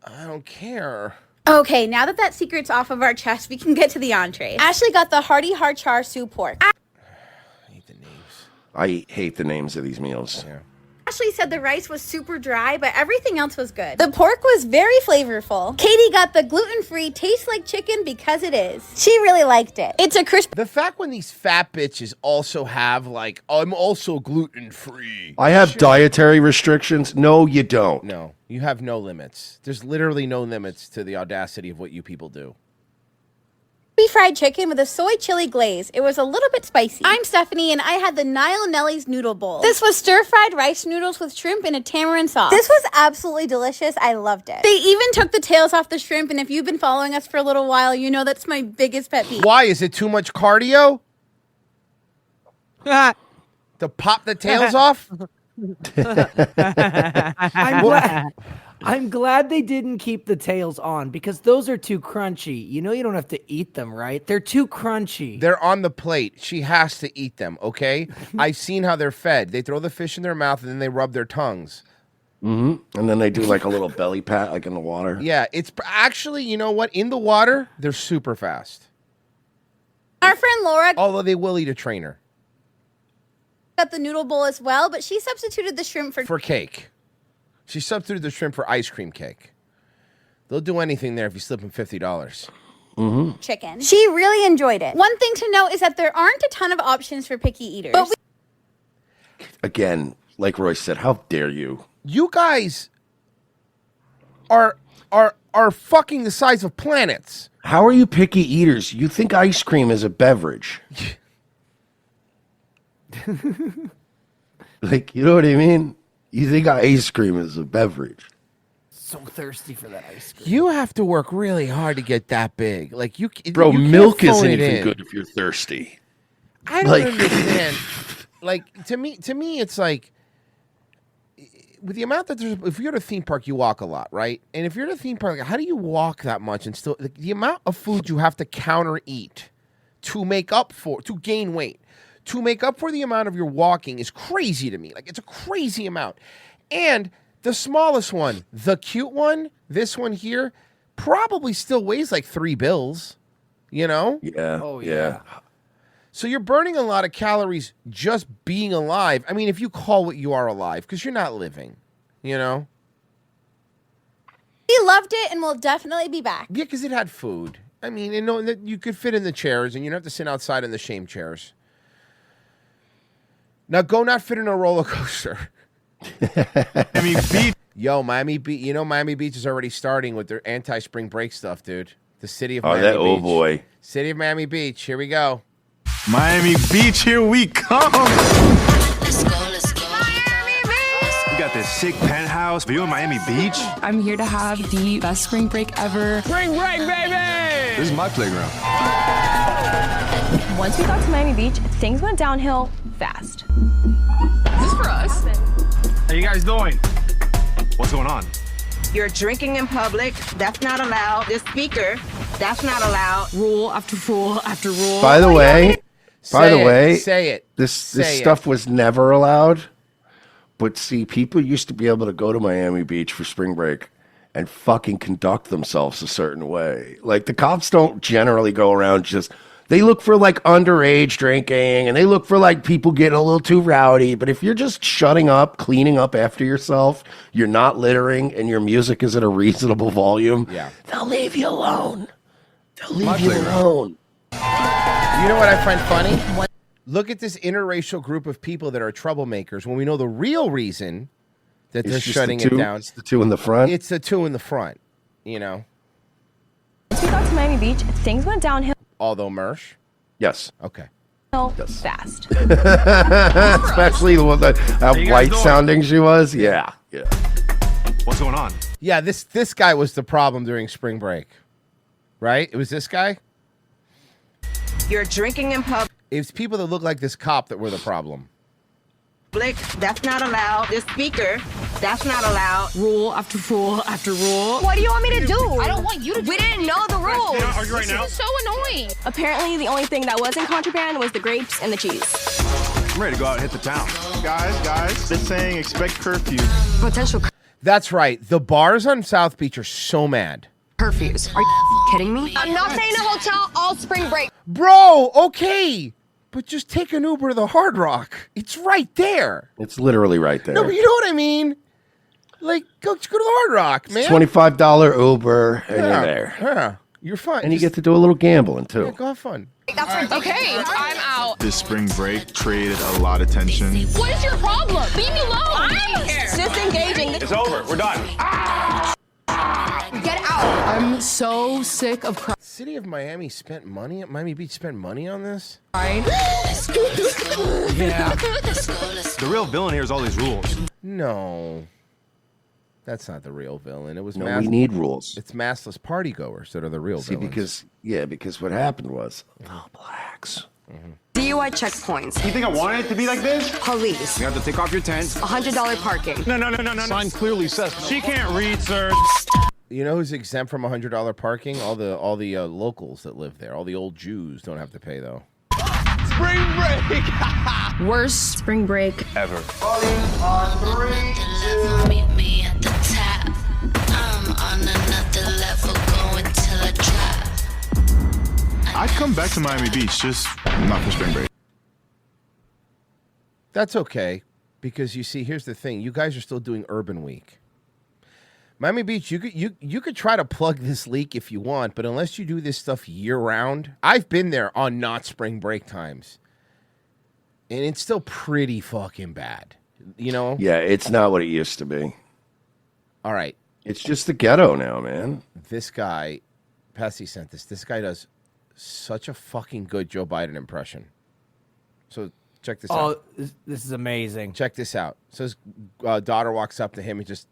I don't care. Okay, now that secret's off of our chest, we can get to the entrees. Ashley got the hearty hard char siu pork. I hate the names of these meals. Ashley said the rice was super dry, but everything else was good. The pork was very flavorful. Katie got the gluten-free tastes like chicken because it is. She really liked it. It's a crisp. The fact when these fat bitches also have, like, I'm also gluten-free. I have dietary restrictions. No, you don't. No, you have no limits. There's literally no limits to the audacity of what you people do. Fried chicken with a soy chili glaze. It was a little bit spicy. I'm Stephanie, and I had the Nile Nelly's noodle bowl. This was stir-fried rice noodles with shrimp and a tamarind sauce. This was absolutely delicious. I loved it. They even took the tails off the shrimp, and if you've been following us for a little while, you know that's my biggest pet peeve. Why? Is it too much cardio? To pop the tails off? I'm glad they didn't keep the tails on because those are too crunchy. You know you don't have to eat them, right? They're too crunchy. They're on the plate. She has to eat them, okay? I've seen how they're fed. They throw the fish in their mouth and then they rub their tongues. Mm-hmm. And then they do like a little belly pat, like in the water. Yeah, it's actually, you know what? In the water, they're super fast. Our friend Laura Although they will eat a trainer. got the noodle bowl as well, but she substituted the shrimp For cake. She substituted the shrimp for ice cream cake. They'll do anything there if you slip them $50. Mm-hmm. chicken. She really enjoyed it. One thing to note is that there aren't a ton of options for picky eaters. But Again, like Royce said, how dare you? You guys are fucking the size of planets. How are you picky eaters? You think ice cream is a beverage. Like, you know what I mean? You think ice cream is a beverage. So thirsty for that ice cream. You have to work really hard to get that big. Like you, Bro, you can't milk phone isn't it even in. good if you're thirsty. I don't Like- understand. Like to me, it's like with the amount that there's. If you're at a theme park, you walk a lot, right? And if you're at a theme park, how do you walk that much and still the amount of food you have to counter eat to make up for to gain weight? To make up for the amount of your walking is crazy to me. Like it's a crazy amount. And the smallest one, the cute one, this one here, probably still weighs like 3 bills. You know? Yeah. Oh, yeah. So you're burning a lot of calories just being alive. I mean, if you call what you are alive, because you're not living, you know? she loved it and will definitely be back. Yeah, because it had food. I mean, and knowing that you could fit in the chairs and you don't have to sit outside in the shame chairs. Now go not fit in a roller coaster. Miami Beach. Yo, Miami Beach. You know Miami Beach is already starting with their anti-spring break stuff, dude. The city of Miami Beach. Oh boy. City of Miami Beach. Here we go. Miami Beach, here we come. Let's go. We got this sick penthouse view of Miami Beach. I'm here to have the best spring break ever. Spring break, baby! This is my playground. Once we got to Miami Beach, things went downhill fast. Is this for us? How you guys doing? What's going on? You're drinking in public. That's not allowed. This speaker, that's not allowed. Rule after rule after rule. By the way, Say it. this Say it. stuff was never allowed. But see, people used to be able to go to Miami Beach for spring break and fucking conduct themselves a certain way. Like, the cops don't generally go around just, they look for like underage drinking and they look for like people getting a little too rowdy. But if you're just shutting up, cleaning up after yourself, you're not littering, and your music is at a reasonable volume, they'll leave you alone. They'll leave you alone. You know what I find funny? Look at this interracial group of people that are troublemakers when we know the real reason that they're shutting it down. It's the two in the front. It's the two in the front, you know. Once we got to Miami Beach, things went downhill Although Mersh? Yes. Okay. fast. Especially the one that how white sounding she was. Yeah. Yeah. What's going on? Yeah, this guy was the problem during spring break. Right? It was this guy? You're drinking in public. It's people that look like this cop that were the problem. That's not allowed. The speaker, that's not allowed. Rule after rule after rule. What do you want me to do? I don't want you to. We didn't know the rules. Are you right now? This is so annoying. Apparently, the only thing that wasn't contraband was the grapes and the cheese. I'm ready to go out and hit the town. Guys, they're saying expect curfew. Potential That's right. The bars on South Beach are so mad. curfews. Are you kidding me? I'm not staying in a hotel all spring break. Bro, okay. But just take an Uber to the Hard Rock. It's right there. It's literally right there. No, but you know what I mean? Like, go to the Hard Rock, man. $25 Uber, and you're Yeah, there. Yeah, you're fine. And you get to do a little gambling, too. Yeah, go have fun. That's okay. I'm out. This spring break created a lot of tension. What is your problem? Leave me alone. I don't care. It's disengaging. It's over. We're done. Get out. I'm so sick of crying. City of Miami spent money. Miami Beach spent money on this. Yeah. The real villain here is all these rules. No, that's not the real villain. It was No, we need rules. It's massless partygoers that are the real See, villains. because what happened was, blacks. DUI checkpoints. You think I wanted it to be like this? Police. You have to take off your tent. $100 parking. No. Sign clearly says She can't read, sir. You know who's exempt from $100 parking? All the locals that live there. All the old Jews don't have to pay though. spring break. Worst spring break Ever. Meet me at the top. I'm on another level, going till I drop. I'd come back to Miami Beach, just not for spring break. That's okay, because you see, here's the thing: you guys are still doing Urban Week. Miami Beach, you could try to plug this leak if you want, but unless you do this stuff year round, I've been there on not spring break times, and it's still pretty fucking bad. You know? Yeah, it's not what it used to be. All right. It's just the ghetto now, man. This guy, Pessy sent this. This guy does such a fucking good Joe Biden impression. So check this out. Oh, this is amazing. Check this out. So his daughter walks up to him and just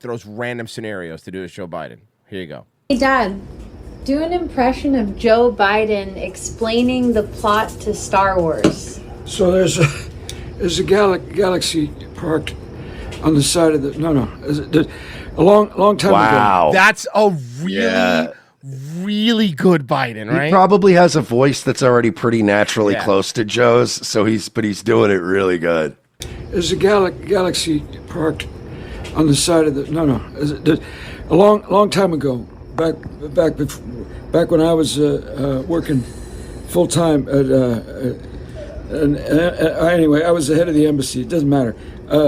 throws random scenarios to do with Joe Biden. Here you go. Hey, Dad, do an impression of Joe Biden explaining the plot to Star Wars. So there's a galaxy parked on the side of the a long time ago. That's a really good Biden, right? He probably has a voice that's already pretty naturally Yeah. close to Joe's, so he's doing it really good. There's a galaxy parked on the side of the a long time ago, back when I was working full time at anyway, I was the head of the embassy. It doesn't matter. He's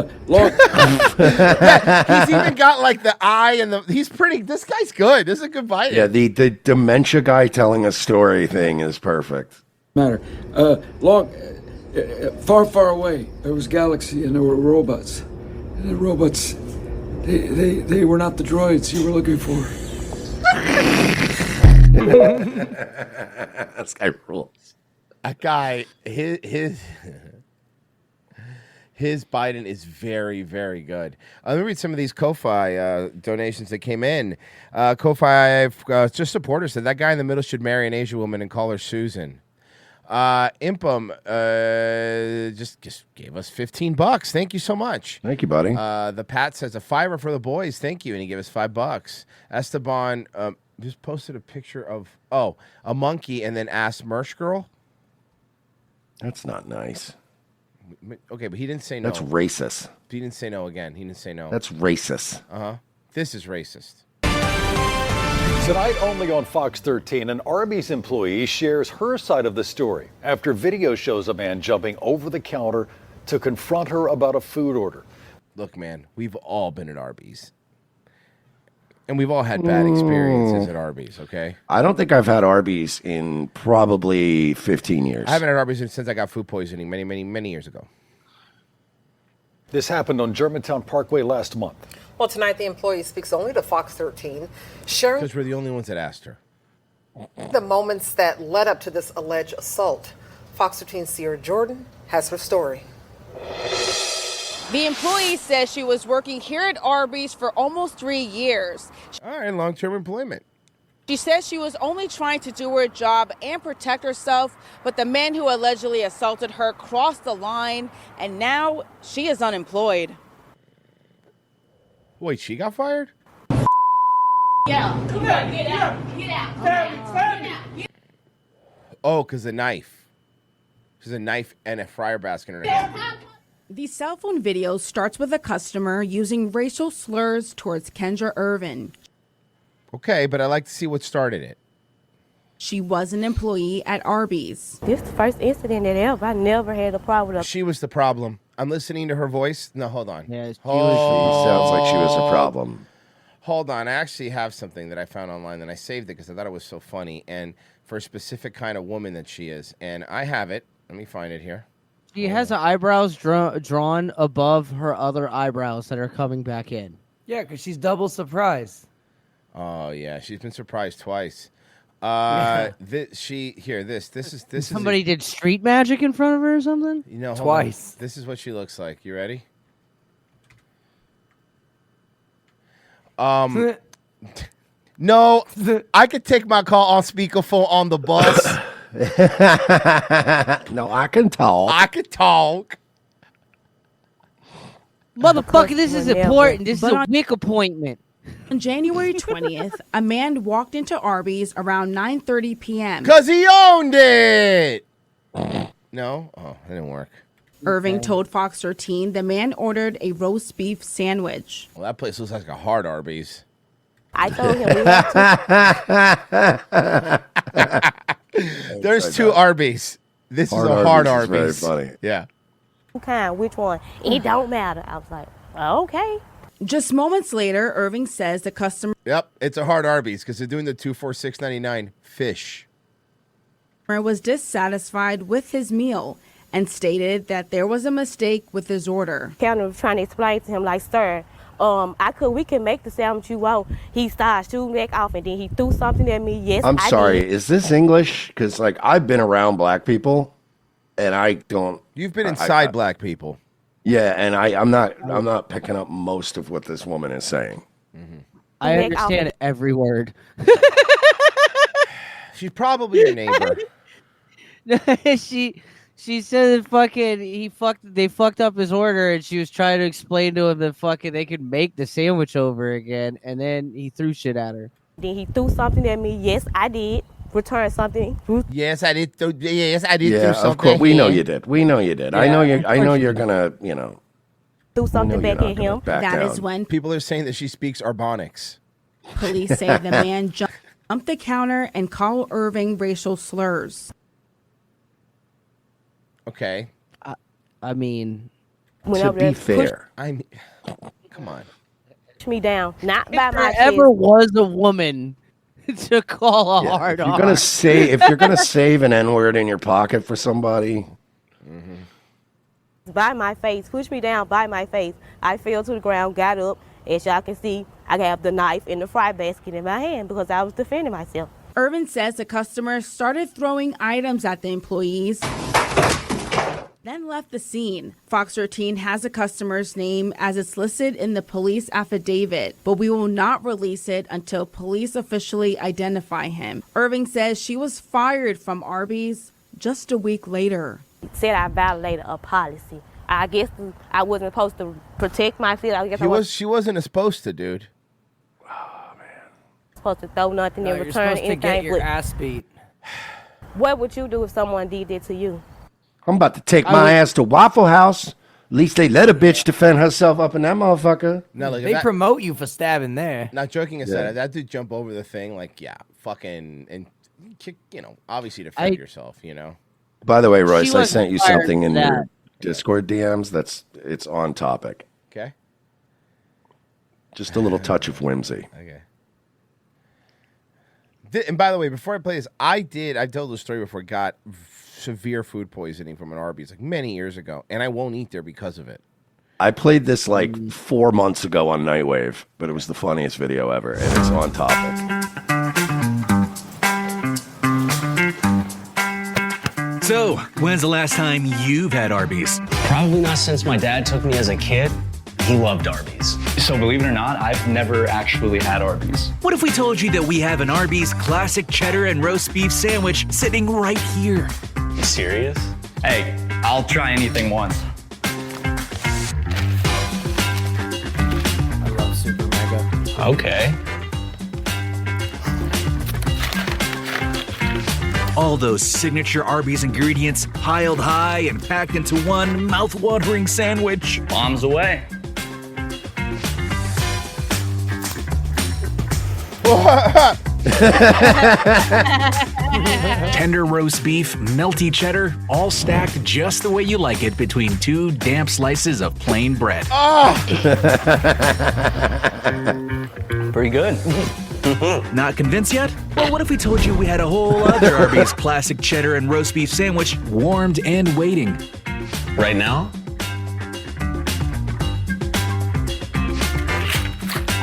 even got like the eye and he's pretty. This guy's good. This is a good Biden. Yeah, the dementia guy telling a story thing is perfect. Far away, there was galaxy and there were robots. And the robots, they were not the droids you were looking for. This guy rules. That guy, his Biden is very, very good. Let me read some of these Ko-Fi donations that came in. Ko-Fi just supporters said that guy in the middle should marry an Asian woman and call her Susan. Impum just gave us $15. Thank you so much. Thank you, buddy. The Pat says a $5 for the boys. Thank you, and he gave us $5. Esteban just posted a picture of a monkey and then asked Mersh Girl. That's not nice. Okay, but he didn't say no. That's racist. He didn't say no again. He didn't say no. That's racist. This is racist. Tonight, only on Fox 13, an Arby's employee shares her side of the story after video shows a man jumping over the counter to confront her about a food order. Look, man, we've all been at Arby's. And we've all had bad experiences at Arby's, okay? I don't think I've had Arby's in probably 15 years. I haven't had Arby's since I got food poisoning many years ago. This happened on Germantown Parkway last month. Well, tonight the employee speaks only to Fox 13, sharing Because we're the only ones that asked her. the moments that led up to this alleged assault. Fox 13's Sierra Jordan has her story. The employee says she was working here at Arby's for almost 3 years. All right, long-term employment. She says she was only trying to do her job and protect herself, but the man who allegedly assaulted her crossed the line, and now she is unemployed. Wait, she got fired? Yeah, come on, get out, get out. Oh, because the knife. She's a knife and a fryer basket in her hand. The cell phone video starts with a customer using racial slurs towards Kendra Irvin. Okay, but I'd like to see what started it. She was an employee at Arby's. This is the first incident that ever. I never had a problem with She was the problem. I'm listening to her voice. No, hold on. Yeah, She sounds like she was a problem. Hold on. I actually have something that I found online, and I saved it because I thought it was so funny, and for a specific kind of woman that she is. And I have it. Let me find it here. She has her eyebrows drawn above her other eyebrows that are coming back in. Yeah, because she's double surprised. Oh yeah, she's been surprised twice. This is Somebody did street magic in front of her or something? You know, hold Twice. on. This is what she looks like. You ready? No, I could take my call on speakerphone on the bus. No, I can talk. I could talk. Motherfucker, this is important. This is But a on- WIC appointment. On January 20th, a man walked into Arby's around 9:30 p.m. Because he owned it. No? Oh, that didn't work. Irving told Fox 13 the man ordered a roast beef sandwich. Well, that place looks like a hard Arby's. I told him we have to. There's two Arby's. This Hard is a hard Arby's Arby's. is very funny. Yeah. Kind, which one? It don't matter. I was like, okay. Just moments later, Irving says the customer Yep, it's a hard Arby's because they're doing the 2 for $6.99 fish. was dissatisfied with his meal and stated that there was a mistake with his order. Counter was trying to explain to him, like, sir, we can make the sandwich you want. He started shooting back off, and then he threw something at me. Yes, I'm I sorry. did. Is this English? Because like I've been around black people, and I don't. You've been inside black people. Yeah, and I'm not picking up most of what this woman is saying. I understand every word. She's probably your neighbor. She said that they fucked up his order, and she was trying to explain to him that they could make the sandwich over again, and then he threw shit at her. Then he threw something at me. Yes, I did. Return something. Yes, I did. Yes, I did. Yeah, do something. of course. We know you did. We know you did. Yeah, I know of you're course gonna. Threw something you're back not at gonna him. back That down. is when People are saying that she speaks Arbonics. police say the man jumped the counter and called Irving racial slurs. Okay. I mean, To be fair, come on. Push me down, not if by there my ever chest. was a woman to call a hard if you're R. gonna save an N-word in your pocket for somebody, By my face, push me down by my face. I fell to the ground, got up. As y'all can see, I have the knife and the fry basket in my hand because I was defending myself. Irvin says the customer started throwing items at the employees, then left the scene. Fox 13 has the customer's name as it's listed in the police affidavit, but we will not release it until police officially identify him. Irving says she was fired from Arby's just a week later. Said I violated a policy. I guess I wasn't supposed to protect myself. I guess I wasn't She wasn't supposed to, dude. supposed to throw nothing No, in you're return. supposed to get anything. your But ass beat. what would you do if someone did that to you? I'm about to take my ass to Waffle House. At least they let a bitch defend herself up in that motherfucker. No, like, They promote you for stabbing there. Not joking aside, Yeah. if that dude jump over the thing, like, yeah, fucking, and kick, obviously defend yourself, By the way, Royce, She I wasn't sent you fired something for in that. your Discord DMs. It's on topic. Okay. Just a little touch of whimsy. Okay. And by the way, before I play this, I've told the story before. Got severe food poisoning from an Arby's like many years ago, and I won't eat there because of it. I played this like 4 months ago on Nightwave, but it was the funniest video ever, and it's on topic. So, when's the last time you've had Arby's? Probably not since my dad took me as a kid. He loved Arby's. So believe it or not, I've never actually had Arby's. What if we told you that we have an Arby's classic cheddar and roast beef sandwich sitting right here? You serious? Hey, I'll try anything once. I love Super Mega. Okay. All those signature Arby's ingredients piled high and packed into one mouth-watering sandwich. Bombs away. Tender roast beef, melty cheddar, all stacked just the way you like it between two damp slices of plain bread. Pretty good. Not convinced yet? Well, what if we told you we had a whole other Arby's classic cheddar and roast beef sandwich warmed and waiting? Right now?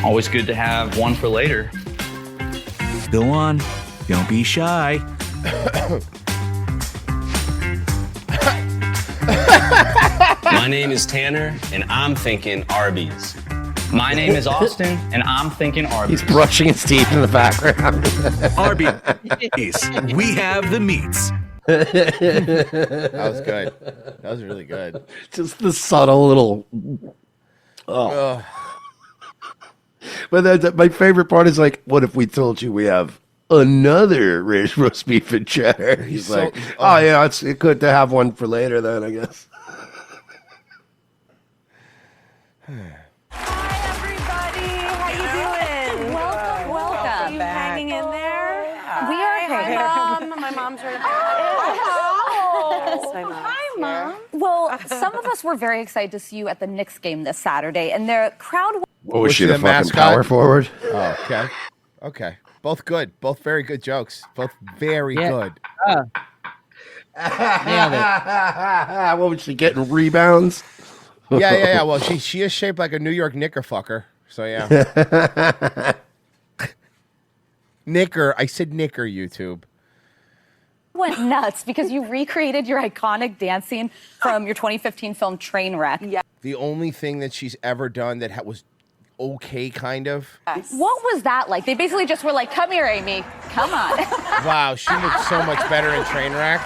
Always good to have one for later. Go on, don't be shy. My name is Tanner, and I'm thinking Arby's. My name is Austin, and I'm thinking Arby's. He's brushing his teeth in the background. Arby's, we have the meats. That was good. That was really good. Just the subtle little. Oh. But my favorite part is like, what if we told you we have another roast beef and cheddar? He's like, oh yeah, it's good to have one for later then, I guess. Welcome. Hanging in there. We are. Hi, Mom. My mom's right Hi, Mom. Well, some of us were very excited to see you at the Knicks game this Saturday, and the crowd. What was she, the fucking mascot? power forward? Oh, okay. Okay. Both good. Both very good jokes. Both very good. What was she getting, rebounds? Yeah. Well, she is shaped like a New York knickerfucker. So yeah. Knicker. I said knicker, YouTube. Went nuts because you recreated your iconic dance scene from your 2015 film Trainwreck. Yeah. The only thing that she's ever done that was okay, kind of. What was that like? They basically just were like, "Come here, Amy. Come on." Wow, she looked so much better in Trainwreck.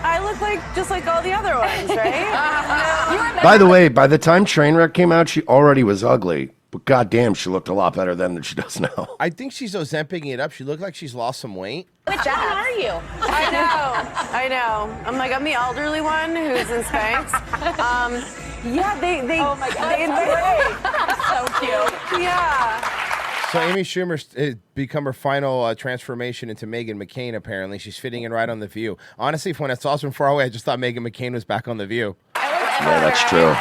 I look just like all the other ones, right? By the way, by the time Trainwreck came out, she already was ugly. But goddamn, she looked a lot better then than she does now. I think she's Ozemping it up. She looked like she's lost some weight. Which one are you? I know. I'm the elderly one who's in Spanx. Yeah, they. Oh my God, so cute. Yeah. So Amy Schumer has become her final transformation into Meghan McCain, apparently. She's fitting in right on The View. Honestly, when I saw us from far away, I just thought Meghan McCain was back on The View. Yeah, that's true.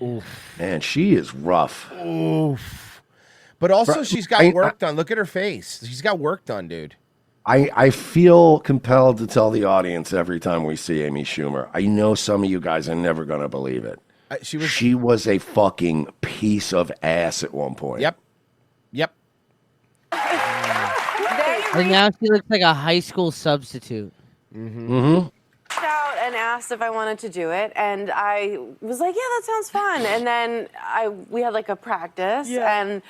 Oof. Man, she is rough. Oof. But also, she's got work done. Look at her face. She's got work done, dude. I feel compelled to tell the audience every time we see Amy Schumer. I know some of you guys are never going to believe it. She was a fucking piece of ass at one point. Yep. And now she looks like a high school substitute. Mm-hmm. Out and asked if I wanted to do it, and I was like, "Yeah, that sounds fun." And then we had like a practice, and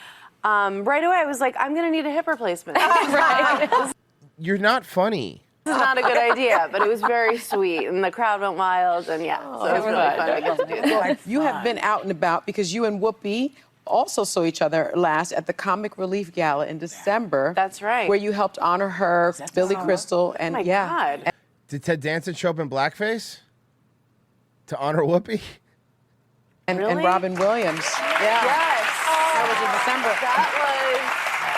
right away I was like, "I'm gonna need a hip replacement." Right. You're not funny. This is not a good idea, but it was very sweet, and the crowd went wild, and so it was really fun to get to do that. You have been out and about because you and Whoopi also saw each other last at the Comic Relief Gala in December. That's right. Where you helped honor her, Billy Crystal, and God. Did Ted Danson show up in blackface to honor Whoopi? And Robin Williams. Yeah. Yes. That was in December. That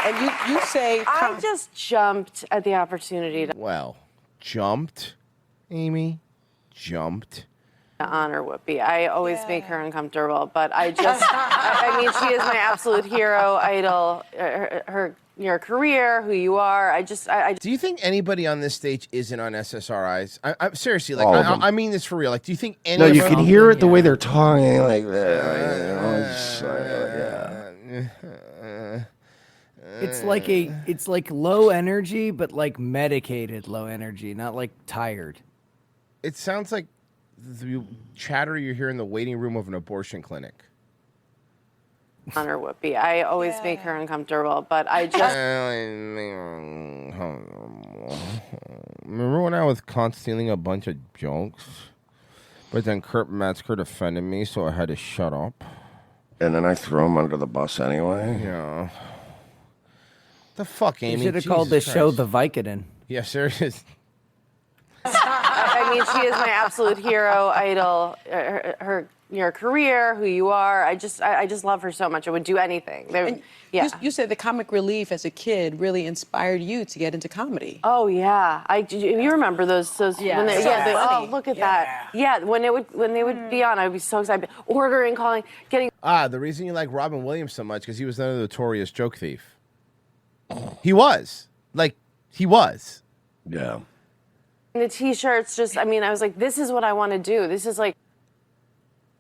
was. And you say. I just jumped at the opportunity to Well, jumped, Amy, jumped. honor Whoopi. I always make her uncomfortable, but I just, I mean, she is my absolute hero, idol, your career, who you are. I Do you think anybody on this stage isn't on SSRIs? I'm seriously, All of them. I mean this for real. Like, do you think any? No, of you them- can hear it the way they're talking like that. It's like low energy, but like medicated low energy, not like tired. It sounds like the chatter you hear in the waiting room of an abortion clinic. honor Whoopi. I always make her uncomfortable, but I just. Remember when I was caught stealing a bunch of jokes? But then Kurt Metzger defended me, so I had to shut up. And then I throw him under the bus anyway. Yeah. The fuck, Amy? You should have called this show The Vicodin. Yeah, serious. I mean, she is my absolute hero, idol, your career, who you are. I just love her so much. I would do anything. You said the comic relief as a kid really inspired you to get into comedy. Oh yeah, you remember those Yeah. when they, So yeah, funny. oh look at that. Yeah, when they would be on, I'd be so excited. Ordering, calling, getting. The reason you like Robin Williams so much because he was another notorious joke thief. He was. He was. Yeah. The T-shirts, just I mean, I was like, this is what I want to do. This is like.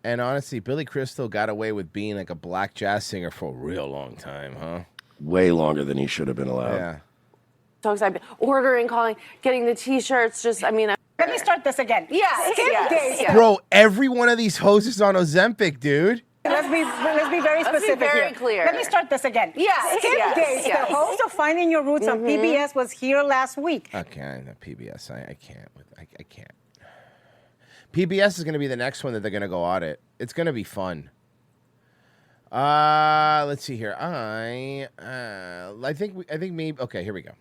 And honestly, Billy Crystal got away with being like a black jazz singer for a real long time, huh? Way longer than he should have been allowed. Yeah. So excited. Ordering, calling, getting the T-shirts, just I mean. Let me start this again. Yes, Skip yes, days. yes. Bro, every one of these hosts is on Ozempic, dude. Let's be very Let's be specific very here. clear. Let me start this again. Yes, Skip yes, Days, yes. the host of Finding Your Roots on PBS, was here last week. Okay, the PBS. I can't. I can't. PBS is going to be the next one that they're going to go audit. It's going to be fun. Let's see here. I think maybe. Okay, here we go.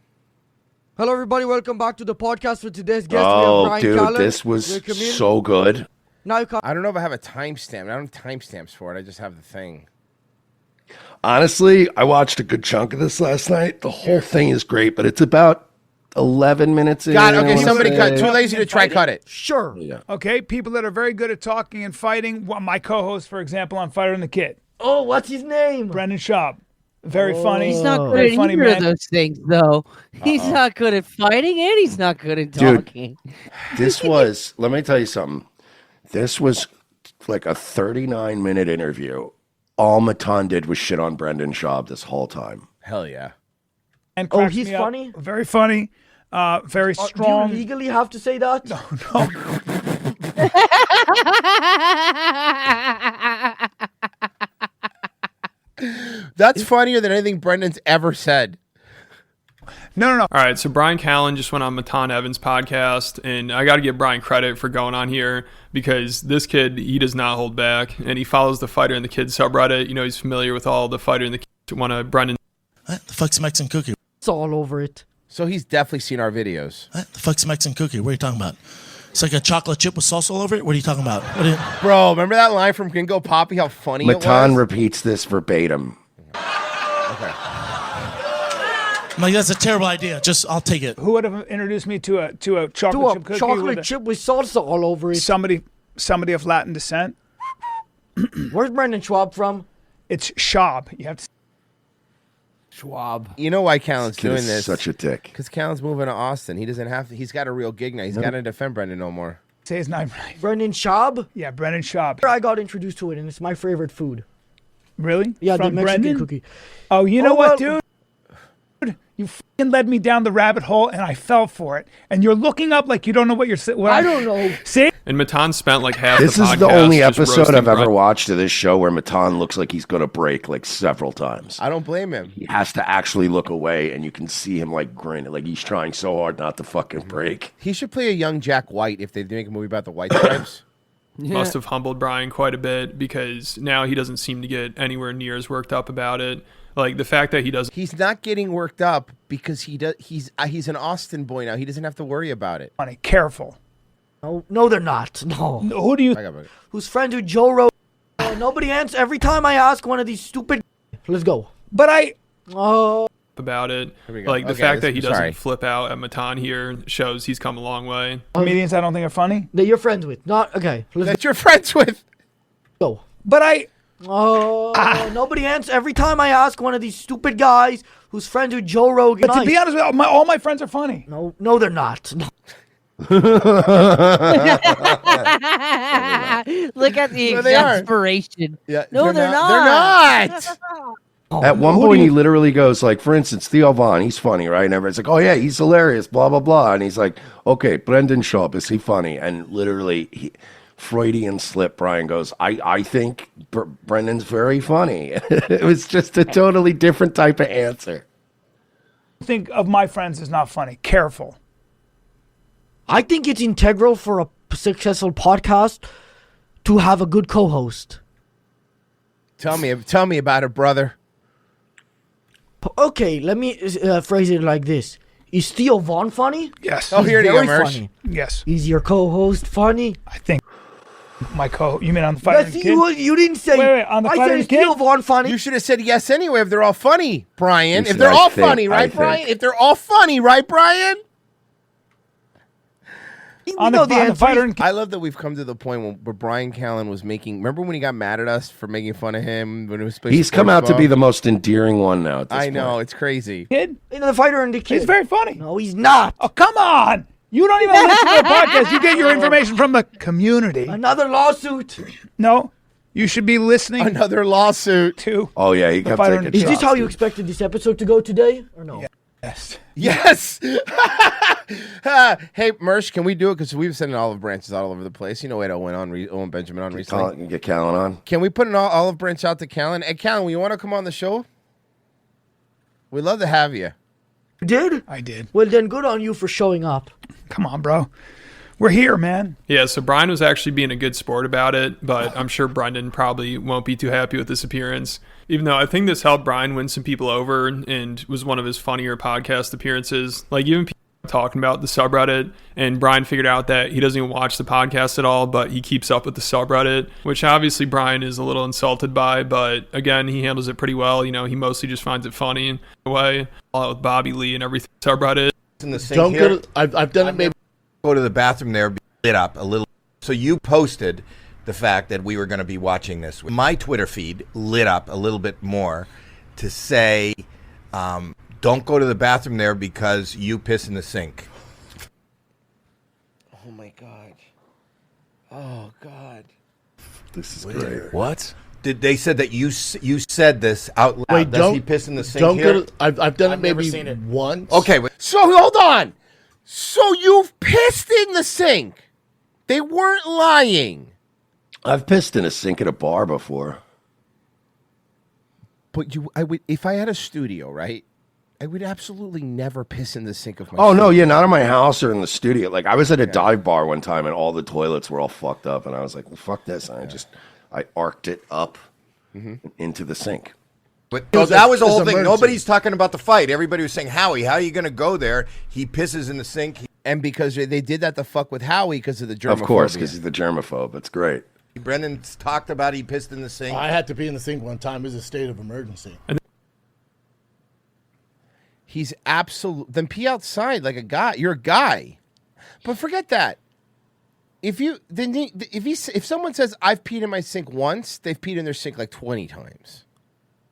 Hello, everybody. Welcome back to the podcast. For today's guest, we Oh, have Brian dude, Callen, this was the comedian. so good. Now, I don't know if I have a timestamp. I don't have timestamps for it. I just have the thing. Honestly, I watched a good chunk of this last night. The whole thing is great, but it's about 11 minutes in. God, okay, somebody cut. Too lazy to try cut it. Sure. Yeah. Okay, people that are very good at talking and fighting. My co-host, for example, on Fighter and the Kid. Oh, what's his name? Brendan Schaub. Very funny. He's not good Very at funny either man. of those things, though. He's not good at fighting, and he's not good at Dude, talking. This was, let me tell you something. This was like a 39-minute interview. All Matan did was shit on Brendan Schaub this whole time. Hell yeah. And Oh, cracks he's me up. funny? Very funny. Very strong. Do you legally have to say that? No. That's funnier than anything Brendan's ever said. No. All right, so Brian Callen just went on Matan Evans' podcast, and I got to give Brian credit for going on here because this kid, he does not hold back, and he follows the Fighter and the Kid subreddit. You know, he's familiar with all the Fighter and the Kid. One of Brendan. What the fuck's Mexican cookie? It's all over it. So he's definitely seen our videos. What the fuck's Mexican cookie? What are you talking about? It's like a chocolate chip with salsa all over it? What are you talking about? What are you... Bro, remember that line from Gringo Poppy? How funny it Matan was? repeats this verbatim. I'm like, that's a terrible idea. I'll take it. Who would have introduced me to a chocolate chip cookie? Chocolate chip with salsa all over it. Somebody of Latin descent. Where's Brendan Schwab from? It's Schaub. You have to. Schwab. You know why Callen's Kid doing is this? such a dick. Because Callen's moving to Austin. He doesn't have to. He's got a real gig now. He's got to defend Brendan no more. Say his name right. Brendan Schaub? Yeah, Brendan Schaub. I got introduced to it, and it's my favorite food. Really? Yeah, From the Mexican Brendan? cookie. Oh, you know what, well- dude? You fucking led me down the rabbit hole, and I fell for it. And you're looking up like you don't know what you're saying. I don't know. See? And Matan spent like half This the podcast is the only just episode roasting I've ever Brian. watched of this show where Matan looks like he's going to break like several times. I don't blame him. He has to actually look away, and you can see him like grin, like he's trying so hard not to fucking break. He should play a young Jack White if they make a movie about the White Stripes. must have humbled Brian quite a bit, because now he doesn't seem to get anywhere near as worked up about it. Like the fact that he doesn't. He's not getting worked up because he's an Austin boy now. He doesn't have to worry about it. Funny, careful. No, they're not. No. Who do you? Who's friends with Joe Rogan? Nobody answers every time I ask one of these stupid. Let's go. But I. Oh. About it. we go. Like the Okay, fact that he doesn't sorry. flip out at Matan here shows he's come a long way. Comedians I don't think are funny. That you're friends with. Not okay. That you're friends with. Go. But I. Oh, nobody answers every time I ask one of these stupid guys who's friends with Joe Rogan. But to be honest with you, all my friends are funny. No, they're not. No. Look at the No, they are. exasperation. Yeah, No, they're not. They're not. At one point, he literally goes like, for instance, Theo Vaughn, he's funny, right? And everybody's like, oh yeah, he's hilarious, blah blah blah. And he's like, okay, Brendan Schaub, is he funny? And literally, Freudian slip. Brian goes, I think Brendan's very funny. It was just a totally different type of answer. Think of my friends as not funny. Careful. I think it's integral for a successful podcast to have a good co-host. Tell me about it, brother. Okay, let me phrase it like this. Is Theo Vaughn funny? Yes. Oh, He's here you go, very Mersh. funny. Yes. Is your co-host funny? I think my you mean on the Fighter Yes, and Kid? you didn't say. Wait, on the I Fighter said and is Theo Kid? Vaughn funny. You should have said yes anyway if they're all funny, Brian. You If said, they're I all think, funny, right, I Brian? think. If they're all funny, right, Brian? On the Fighter and Kid. I love that we've come to the point where Brian Callen was making. Remember when he got mad at us for making fun of him when it was? He's come out to be the most endearing one now. At this I know, point. it's crazy. Kid? The Fighter and the Kid. He's very funny. No, he's not. Oh, come on. You don't even listen to the podcast. You get your information from the community. Another lawsuit. No, you should be listening. Another lawsuit. To Oh yeah, he kept Fighter taking and Is this shots, how you dude. expected this episode to go today, or no? Yes. Yes. Hey, Mersh, can we do it? Because we've sent olive branches all over the place. You know what Owen Benjamin on recently. Get Callen on. Can we put an olive branch out to Callen? Hey, Callen, you want to come on the show? We'd love to have you. You did? I did. Well, then good on you for showing up. Come on, bro. We're here, man. Yeah, so Brian was actually being a good sport about it, but I'm sure Brendan probably won't be too happy with this appearance. Even though I think this helped Brian win some people over and was one of his funnier podcast appearances. Like, even people talking about the subreddit, and Brian figured out that he doesn't even watch the podcast at all, but he keeps up with the subreddit, which obviously Brian is a little insulted by, but again, he handles it pretty well. You know, he mostly just finds it funny in a way, with Bobby Lee and everything. Subreddit. In the sink here. I've done it. Maybe go to the bathroom there, be lit up a little. So you posted the fact that we were going to be watching this. My Twitter feed lit up a little bit more to say, don't go to the bathroom there because you piss in the sink. Oh, my God. Oh, God. This is great. What? They said that you said this out loud. Wait, Does he piss in the sink don't here? go to, I've done it never maybe seen it. once. Okay, but So, hold on. So, you've pissed in the sink. They weren't lying. I've pissed in a sink at a bar before. But I would, if I had a studio, right? I would absolutely never piss in the sink of my Oh no, studio. yeah, not in my house or in the studio. Like I was at a dive bar one time and all the toilets were all fucked up, and I was like, well, "Fuck this!" And I arced it up into the sink. But that was the whole thing. Nobody's talking about the fight. Everybody was saying, Howie, how are you going to go there? He pisses in the sink. And because they did that to fuck with Howie because of the germophobia. Of course, because he's the germaphobe. That's great. Brendan's talked about he pissed in the sink. I had to pee in the sink one time. It was a state of emergency. He's absolute. Then pee outside like a guy. You're a guy. But forget that. If someone says I've peed in my sink once, they've peed in their sink like 20 times.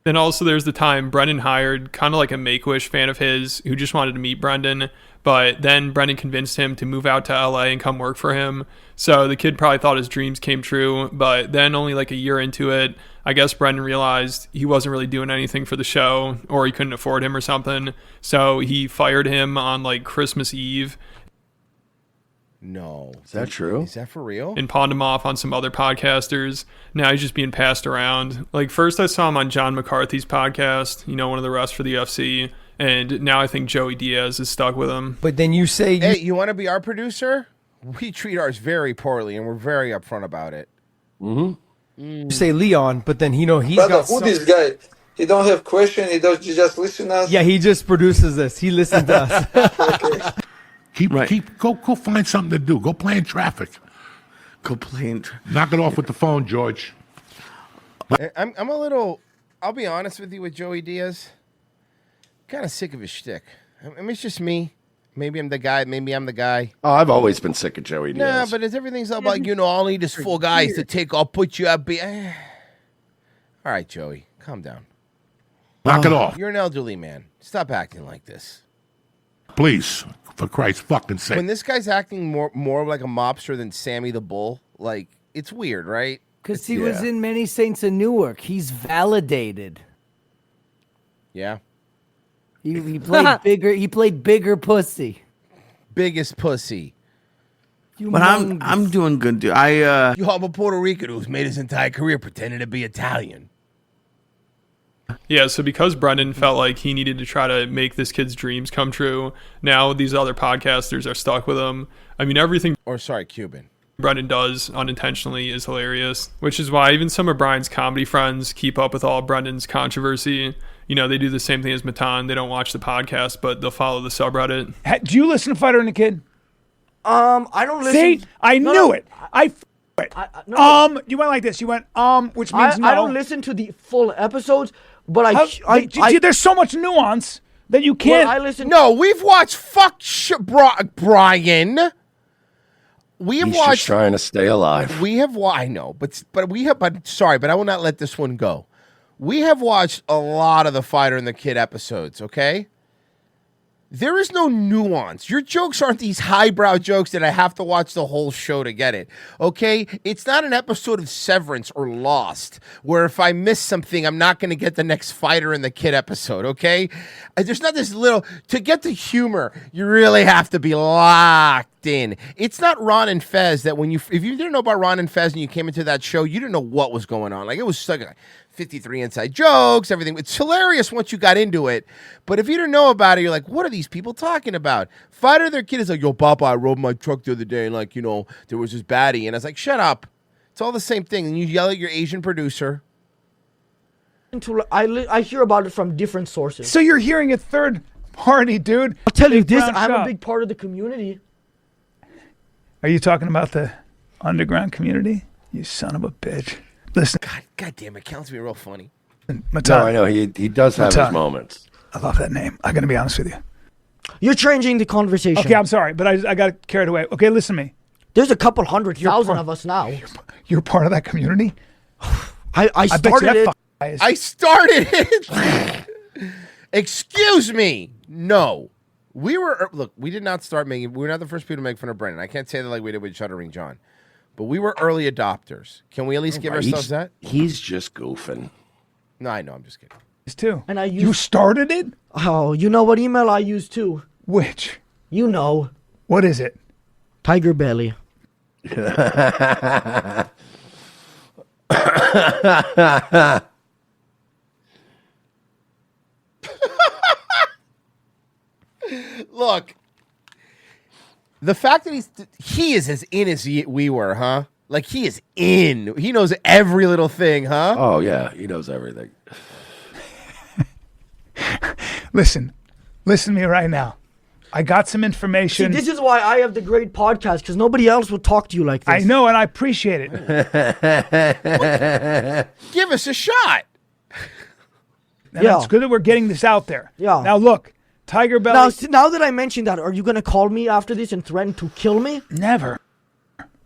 Then also there's the time Brendan hired kind of like a Make-A-Wish fan of his who just wanted to meet Brendan, but then Brendan convinced him to move out to LA and come work for him. So the kid probably thought his dreams came true, but then only like a year into it, I guess Brendan realized he wasn't really doing anything for the show, or he couldn't afford him or something. So he fired him on like Christmas Eve. No. Is that true? Is that for real? And pawned him off on some other podcasters. Now he's just being passed around. Like first I saw him on John McCarthy's podcast, you know, one of the refs for the UFC. And now I think Joey Diaz is stuck with him. But then you say... Hey, you want to be our producer? We treat ours very poorly, and we're very upfront about it. Mm-hmm. You say Leon, but then he's Brother, got who some- this guy? He don't have question. He just listen us. Yeah, he just produces this. He listens to us. Go find something to do. Go play in traffic. Go play in Knock it off with the phone, George. I'm a little. I'll be honest with you with Joey Diaz. Kind of sick of his shtick. I mean, it's just me. Maybe I'm the guy. Maybe I'm the guy. Oh, I've always been sick of Joey Nah, Diaz. but everything's all about, all I need is 4 guys to take. I'll put you up. All right, Joey, calm down. Knock it off. You're an elderly man. Stop acting like this. Please, for Christ's fucking sake. When this guy's acting more like a mobster than Sammy the Bull, like, it's weird, right? Because he was in Many Saints of Newark. He's validated. Yeah. He played bigger. He played bigger pussy. Biggest pussy. But I'm doing good, dude. You have a Puerto Rican who's made his entire career pretending to be Italian. Yeah, so because Brendan felt like he needed to try to make this kid's dreams come true, now these other podcasters are stuck with him. I mean, everything... Cuban. Brendan does unintentionally is hilarious, which is why even some of Brian's comedy friends keep up with all Brendan's controversy. You know, they do the same thing as Matan. They don't watch the podcast, but they'll follow the subreddit. Do you listen to Fighter and the Kid? I don't listen. See, I knew it. It. You went like this. You went which means no. I don't listen to the full episodes, but there's so much nuance that you can't. Well, I listen. No, we've watched Brian. We have He's watched. just trying to stay alive. We have. I know, but we have. But sorry, but I will not let this one go. We have watched a lot of the Fighter and the Kid episodes. Okay. There is no nuance. Your jokes aren't these highbrow jokes that I have to watch the whole show to get it. Okay? It's not an episode of Severance or Lost where if I miss something, I'm not going to get the next Fighter and the Kid episode. Okay? There's not this little... To get the humor, you really have to be locked in. It's not Ron and Fez that when you... If you didn't know about Ron and Fez and you came into that show, you didn't know what was going on. Like, it was like 53 inside jokes, everything. It's hilarious once you got into it. But if you didn't know about it, you're like, what are these people talking about? Fighter their kid is like, yo, Papa, I rode my truck the other day and there was this baddie. And I was like, shut up. It's all the same thing. And you yell at your Asian producer. I hear about it from different sources. So you're hearing a third party, dude. I'll tell you Big this, brown I'm a shop. big part of the community. Are you talking about the underground community? You son of a bitch. Listen. God damn it. Counts me real funny. Matan. No, I know. He does have his Matan. moments. I love that name. I'm going to be honest with you. You're changing the conversation. Okay, I'm sorry, but I got carried away. Okay, listen to me. There's a couple 100,000 of us now. You're part of that community? I started it. I started it. Excuse me. No. We did not start making... We were not the first people to make fun of Brendan. I can't say that like we did with Shuttering John. But we were early adopters. Can we at least give ourselves that? He's just goofing. No, I know. I'm just kidding. It's too. And You started it? Oh, you know what email I use too? Which? You know. What is it? Tiger Belly. Look. The fact that he is as in as we were, huh? Like, he is in. He knows every little thing, huh? Oh, yeah. He knows everything. Listen to me right now. I got some information. See, this is why I have the great podcast, because nobody else would talk to you like this. I know, and I appreciate it. Give us a shot. And it's good that we're getting this out there. Yeah. Now, look, Tiger Belly. Now that I mentioned that, are you going to call me after this and threaten to kill me? Never.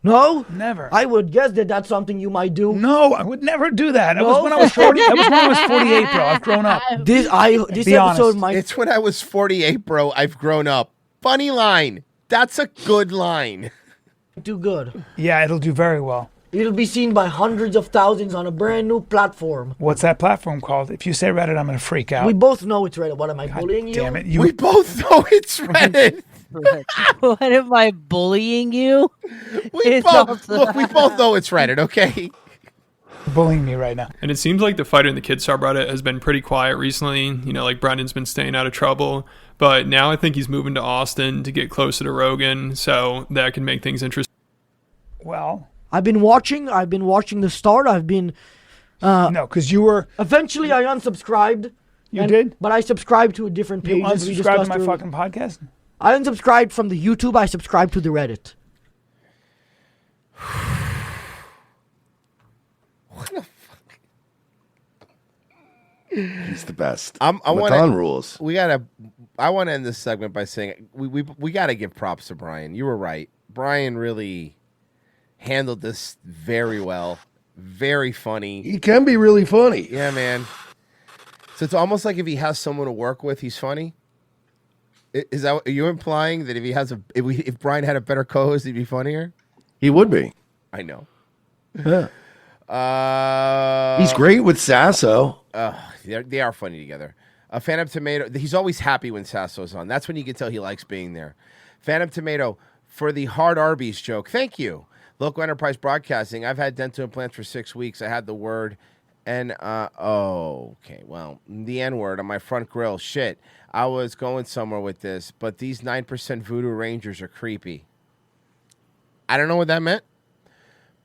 No? Never. I would guess that that's something you might do. No, I would never do that. That No? was when I was 40. That was when I was 48, bro. I've grown up. This Be episode honest. might... It's when I was 48, bro. I've grown up. Funny line. That's a good line. do good. Yeah, it'll do very well. It'll be seen by hundreds of thousands on a brand new platform. What's that platform called? If you say Reddit, I'm going to freak out. We both know it's Reddit. What am I bullying you? Damn it. We both know it's Reddit. What am I bullying you? We both know it's Reddit, okay? bullying me right now. And it seems like the Fighter and the Kid subreddit has been pretty quiet recently. You know, like Brendan's been staying out of trouble. But now I think he's moving to Austin to get closer to Rogan, so that can make things interesting. Well, I've been watching the start. I've been no, because you were. Eventually, I unsubscribed. You did? But I subscribed to a different page. You unsubscribed to my fucking podcast? I unsubscribed from the YouTube. I subscribed to the Reddit. What the fuck? He's the best. I want Matan rules. I want to end this segment by saying we got to give props to Brian. You were right. Brian really handled this very well. Very funny. He can be really funny. Yeah, man. So it's almost like if he has someone to work with, he's funny. Is that? Are you implying that if Brian had a better co-host, he'd be funnier? He would be. I know. Yeah. He's great with Sasso. They are funny together. Phantom Tomato. He's always happy when Sasso's on. That's when you can tell he likes being there. Phantom Tomato for the hard Arby's joke. Thank you. Local Enterprise Broadcasting. I've had dental implants for 6 weeks. I had the word okay. Well, the N-word on my front grill. Shit. I was going somewhere with this, but these 9% Voodoo Rangers are creepy. I don't know what that meant,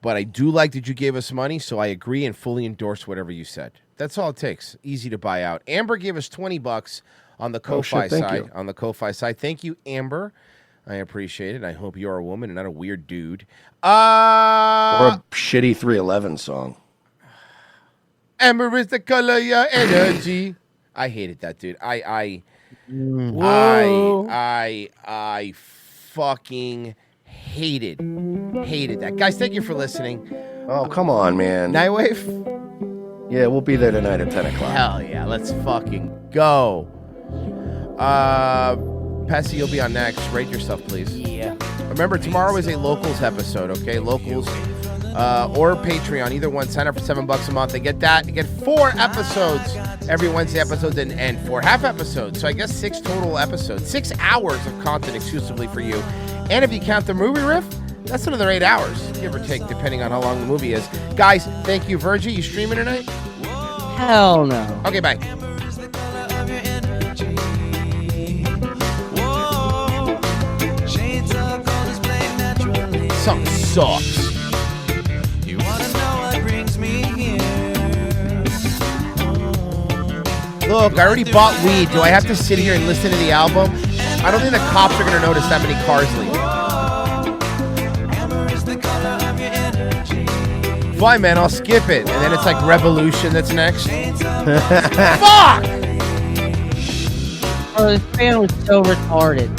but I do like that you gave us money, so I agree and fully endorse whatever you said. That's all it takes. Easy to buy out. Amber gave us $20 on the Ko-Fi side. On the Ko-Fi side. Thank you, Amber. I appreciate it. I hope you're a woman and not a weird dude. Or a shitty 311 song. Amber is the color of your energy. I hated that, dude. I fucking hated that. Guys, thank you for listening. Oh, come on, man. Nightwave? Yeah, we'll be there tonight at 10 o'clock. Hell yeah, let's fucking go. Pessy, you'll be on next. Rate yourself, please. Yeah. Remember, tomorrow is a Locals episode, okay? Locals or Patreon. Either one. Sign up for $7 a month. They get that. You get 4 episodes every Wednesday episodes and 4 half episodes. So I guess 6 total episodes. 6 hours of content exclusively for you. And if you count the movie riff, that's another 8 hours, give or take, depending on how long the movie is. Guys, thank you. Virgie, you streaming tonight? Hell no. Okay, bye. Something sucks. Look, I already bought weed. Do I have to sit here and listen to the album? I don't think the cops are going to notice that many cars leaving. Fine, man, I'll skip it. And then it's like Revolution that's next. Fuck! Oh, this fan was so retarded.